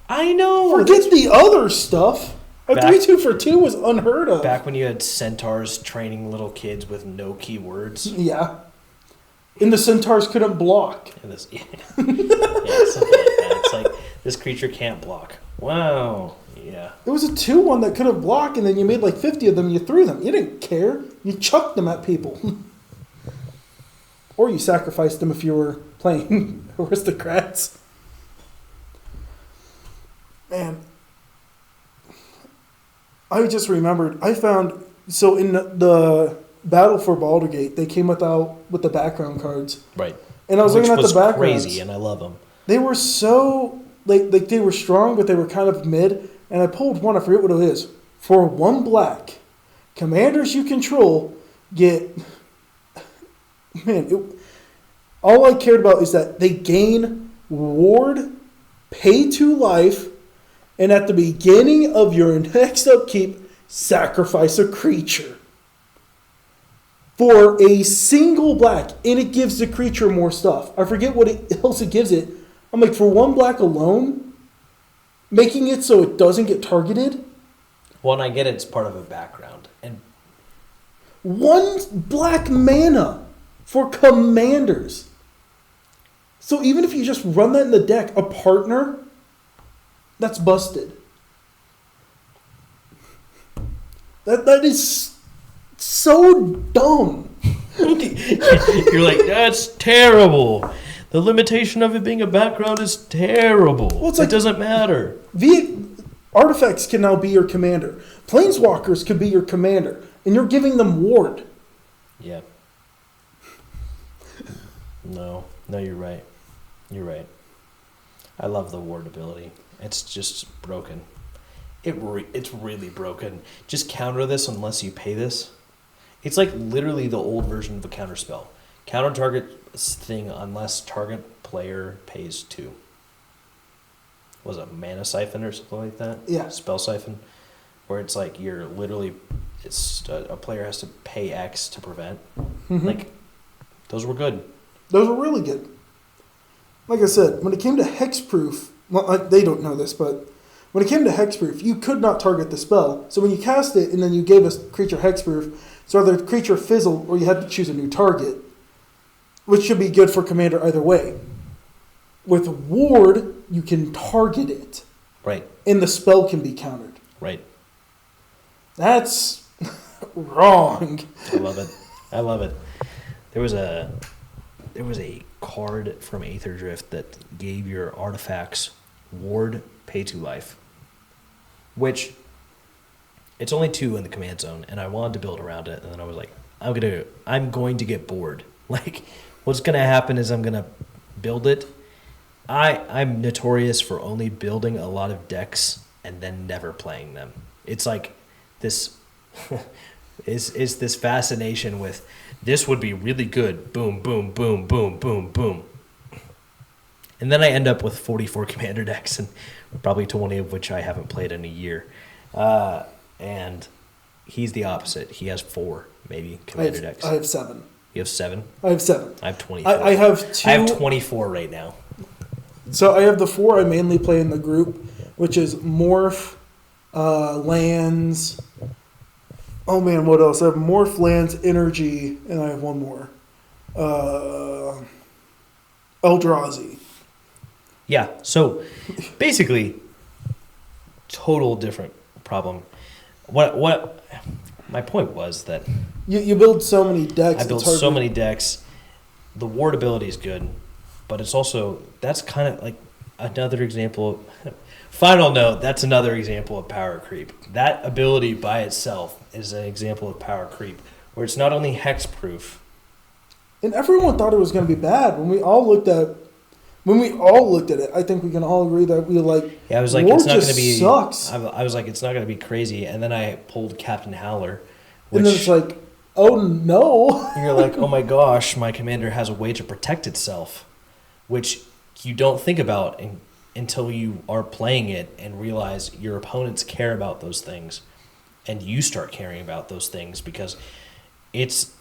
Speaker 1: I know.
Speaker 2: Forget the other stuff. A 3/2 for 2 was unheard of.
Speaker 1: Back when you had centaurs training little kids with no keywords.
Speaker 2: Yeah. And the centaurs couldn't block.
Speaker 1: And this, yeah, something like that. It's like, this creature can't block. Wow. Yeah.
Speaker 2: It was a 2/1 that couldn't block, and then you made like 50 of them, you threw them. You didn't care. You chucked them at people. Or you sacrificed them if you were playing aristocrats. Man. I just remembered, I found, so in the Battle for Baldur's Gate, they came with the background cards.
Speaker 1: Right.
Speaker 2: And I was looking at the backgrounds.
Speaker 1: Crazy, and I love them.
Speaker 2: They were so, like they were strong, but they were kind of mid. And I pulled one, I forget what it is. For 1 black, commanders you control get, all I cared about is that they gain ward, pay 2 life, and at the beginning of your next upkeep, sacrifice a creature. For a single black, and it gives the creature more stuff. I forget what else it gives it. I'm like, for 1 black alone, making it so it doesn't get targeted.
Speaker 1: Well, and I get it's part of a background. And
Speaker 2: 1 black mana for commanders. So even if you just run that in the deck, a partner, that's busted. That is so dumb.
Speaker 1: You're like, that's terrible. The limitation of it being a background is terrible.
Speaker 2: Well, it's
Speaker 1: it
Speaker 2: like,
Speaker 1: doesn't matter.
Speaker 2: Artifacts can now be your commander. Planeswalkers could be your commander. And you're giving them ward.
Speaker 1: Yeah. No, you're right. You're right. I love the ward ability. It's just broken. It's really broken. Just counter this unless you pay this. It's like literally the old version of a counter spell. Counter target thing unless target player pays 2. Was it Mana Siphon or something like that?
Speaker 2: Yeah.
Speaker 1: Spell Siphon. Where it's like you're literally, a player has to pay X to prevent.
Speaker 2: Mm-hmm.
Speaker 1: Like, those were good.
Speaker 2: Those were really good. Like I said, when it came to hexproof, well, they don't know this, but when it came to hexproof, you could not target the spell. So when you cast it and then you gave a creature hexproof, so either the creature fizzled or you had to choose a new target, which should be good for commander either way. With ward, you can target it.
Speaker 1: Right.
Speaker 2: And the spell can be countered.
Speaker 1: Right.
Speaker 2: That's wrong.
Speaker 1: I love it. I love it. There was a card from Aether Drift that gave your artifacts ward, pay 2 life, which it's only 2 in the command zone, and I wanted to build around it, and then I was like, I'm going to get bored. Like, what's going to happen is I'm going to build it. I'm notorious for only building a lot of decks and then never playing them. It's like this is this fascination with this would be really good. Boom, boom, boom, boom, boom, boom. And then I end up with 44 commander decks, and probably 20 of which I haven't played in a year. And he's the opposite. He has 4, maybe,
Speaker 2: I
Speaker 1: commander decks.
Speaker 2: have 7.
Speaker 1: You have 7?
Speaker 2: I have 7.
Speaker 1: I have 24.
Speaker 2: I have 2.
Speaker 1: I have 24 right now.
Speaker 2: So I have the 4 I mainly play in the group, which is Morph, Lands. Oh man, what else? I have Morph, Lands, Energy, and I have one more. Eldrazi.
Speaker 1: Yeah, so basically, total different problem. What my point was that
Speaker 2: You build so many decks.
Speaker 1: I built
Speaker 2: it's hard
Speaker 1: so
Speaker 2: to-
Speaker 1: many decks. The ward ability is good, but it's also, that's kind of like another example. Final note, that's another example of power creep. That ability by itself is an example of power creep, where it's not only hexproof.
Speaker 2: And everyone thought it was going to be bad when we all looked at it. I think we can all agree that we like.
Speaker 1: Yeah, I was like,
Speaker 2: War
Speaker 1: it's not going
Speaker 2: just
Speaker 1: to be.
Speaker 2: sucks.
Speaker 1: I was like, it's not going to be crazy, and then I pulled Captain Howler, which
Speaker 2: And then it's like, oh no.
Speaker 1: you're like, oh my gosh, my commander has a way to protect itself, which you don't think about until you are playing it and realize your opponents care about those things, and you start caring about those things because it's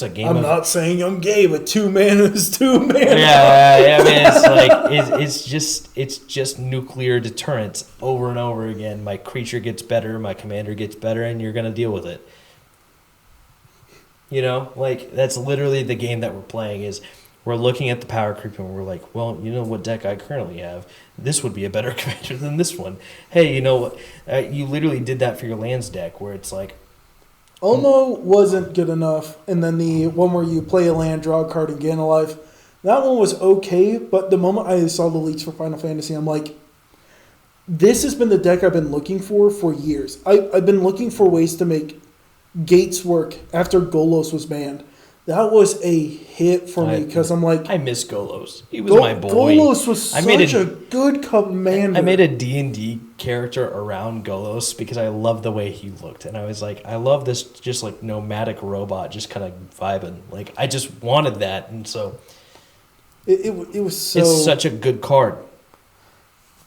Speaker 1: a game.
Speaker 2: I'm not saying I'm gay, but 2 mana is 2 mana.
Speaker 1: Yeah, I mean, it's like it's just nuclear deterrence over and over again. My creature gets better, my commander gets better, and you're gonna deal with it. You know, like that's literally the game that we're playing. Is we're looking at the power creep and we're like, well, you know what deck I currently have? This would be a better commander than this one. Hey, you know what? You literally did that for your lands deck, where it's like,
Speaker 2: Olmo wasn't good enough, and then the one where you play a land, draw a card, and gain a life, that one was okay, but the moment I saw the leaks for Final Fantasy, I'm like, this has been the deck I've been looking for years. I've been looking for ways to make Gates work after Golos was banned. That was a hit for me, because I'm like,
Speaker 1: I miss Golos. He was my boy.
Speaker 2: Golos was such a good commander.
Speaker 1: I made a D&D character around Golos because I loved the way he looked. And I was like, I love this just like nomadic robot just kind of vibing. Like, I just wanted that. And so
Speaker 2: It was so...
Speaker 1: it's such a good card.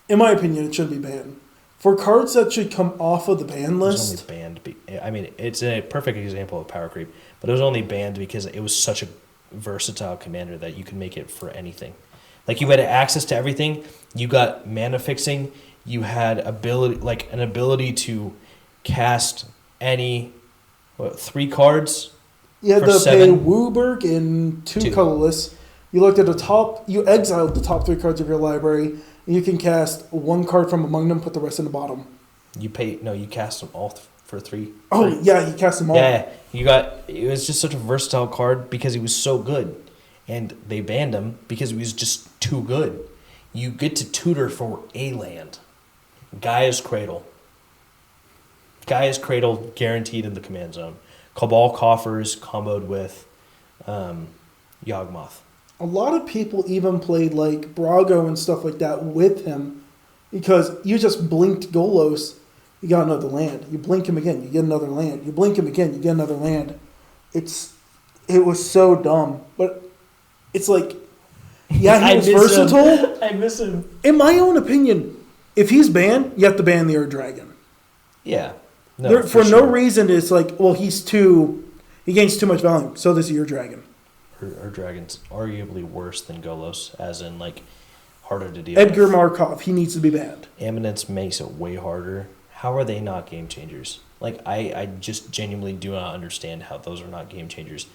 Speaker 2: In my opinion, it should be banned. For cards that should come off of the ban
Speaker 1: It was
Speaker 2: list,
Speaker 1: only banned. I mean, it's a perfect example of power creep, but it was only banned because it was such a versatile commander that you could make it for anything. Like, you had access to everything. You got mana fixing. You had an ability to cast any 3 cards.
Speaker 2: you had
Speaker 1: for
Speaker 2: to
Speaker 1: 7.
Speaker 2: pay Wooburg and 2
Speaker 1: 2.
Speaker 2: colorless. You looked at the top. You exiled the top 3 cards of your library. And you can cast 1 card from among them. Put the rest in the bottom.
Speaker 1: You cast them all for 3.
Speaker 2: Oh yeah, you cast them all.
Speaker 1: Yeah, it was just such a versatile card because he was so good. And they banned him because he was just too good. You get to tutor for a land. Gaia's Cradle. Gaia's Cradle guaranteed in the command zone. Cabal Coffers comboed with Yawgmoth.
Speaker 2: A lot of people even played like Brago and stuff like that with him, because you just blinked Golos, you got another land. You blink him again, you get another land. You blink him again, you get another land. It was so dumb, but it's like, yeah, he was versatile.
Speaker 1: I miss him.
Speaker 2: In my own opinion, if he's banned, you have to ban the Ur Dragon.
Speaker 1: Yeah.
Speaker 2: For no reason, it's like, well, he gains too much value. So does the Ur Dragon.
Speaker 1: Ur Dragon's arguably worse than Golos, as in like harder to deal
Speaker 2: Edgar
Speaker 1: with.
Speaker 2: Markov, he needs to be banned.
Speaker 1: Eminence makes it way harder. How are they not game changers? Like, I just genuinely do not understand how those are not game changers.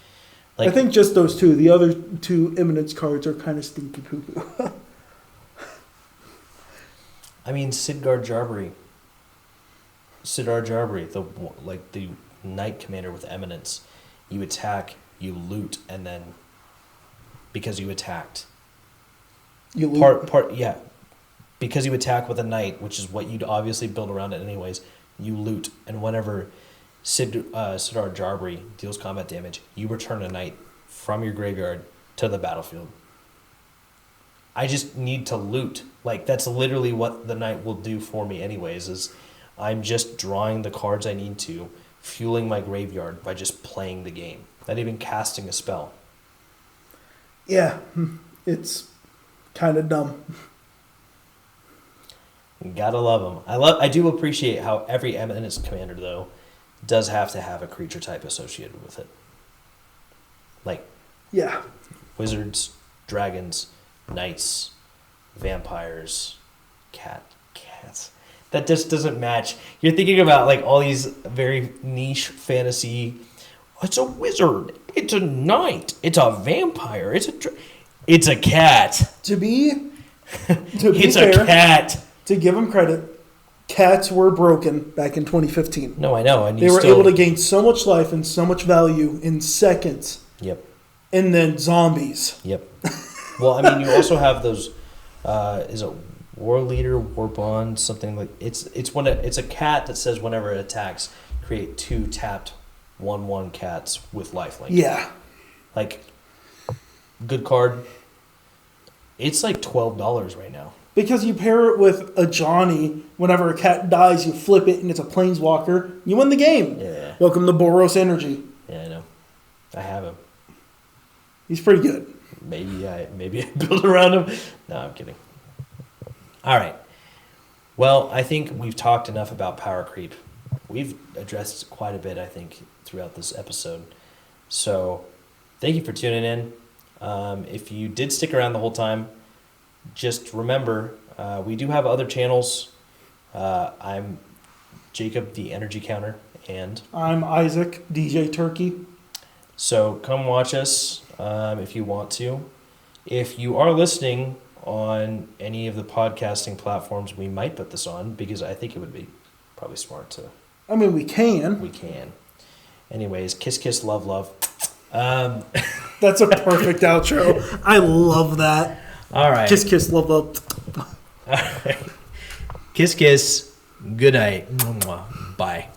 Speaker 1: Like,
Speaker 2: I think just those 2. The other 2 Eminence cards are kind of stinky poo-poo.
Speaker 1: I mean, Sidgar Jarbari, the knight commander with Eminence. You attack, you loot, and then because you attacked,
Speaker 2: You loot.
Speaker 1: yeah, because you attack with a knight, which is what you'd obviously build around it anyways. You loot, and whenever Sidar Jarbari deals combat damage, you return a knight from your graveyard to the battlefield. I just need to loot. Like, that's literally what the knight will do for me anyways, is I'm just drawing the cards I need to, fueling my graveyard by just playing the game. Not even casting a spell.
Speaker 2: Yeah, it's kind of dumb.
Speaker 1: Gotta love them. I do appreciate how every Eminence commander though does have to have a creature type associated with it. Like
Speaker 2: Yeah.
Speaker 1: wizards, dragons, knights, vampires, cats. That just doesn't match. You're thinking about like all these very niche fantasy. It's a wizard. It's a knight. It's a vampire. It's a cat.
Speaker 2: To be
Speaker 1: It's
Speaker 2: fair,
Speaker 1: a cat.
Speaker 2: to give them credit, cats were broken back in 2015.
Speaker 1: No, I know. And
Speaker 2: They were able to gain so much life and so much value in seconds.
Speaker 1: Yep.
Speaker 2: And then zombies.
Speaker 1: Yep. Well, I mean, you also have those. Is it War Leader, War Bond, something like it's a cat that says whenever it attacks, create 2 tapped 1/1 cats with lifelink.
Speaker 2: Yeah.
Speaker 1: Like, good card. It's like $12 right now.
Speaker 2: Because you pair it with a Johnny, whenever a cat dies, you flip it and it's a planeswalker. You win the game.
Speaker 1: Yeah.
Speaker 2: Welcome to Boros Energy.
Speaker 1: Yeah, I know. I have him.
Speaker 2: He's pretty good.
Speaker 1: Maybe I build around him. No, I'm kidding. All right. Well, I think we've talked enough about power creep. We've addressed quite a bit, I think, throughout this episode. So, thank you for tuning in. If you did stick around the whole time, just remember, we do have other channels. I'm Jacob, the Energy Counter, and
Speaker 2: I'm Isaac, DJ Turkey.
Speaker 1: so come watch us if you want to. If you are listening on any of the podcasting platforms, we might put this on because I think it would be probably smart to.
Speaker 2: I mean, we can.
Speaker 1: We can. Anyways, kiss, kiss, love, love.
Speaker 2: That's a perfect outro. I love that.
Speaker 1: All right.
Speaker 2: Kiss, kiss, love, love.
Speaker 1: All right. Kiss, kiss. Good night. Bye.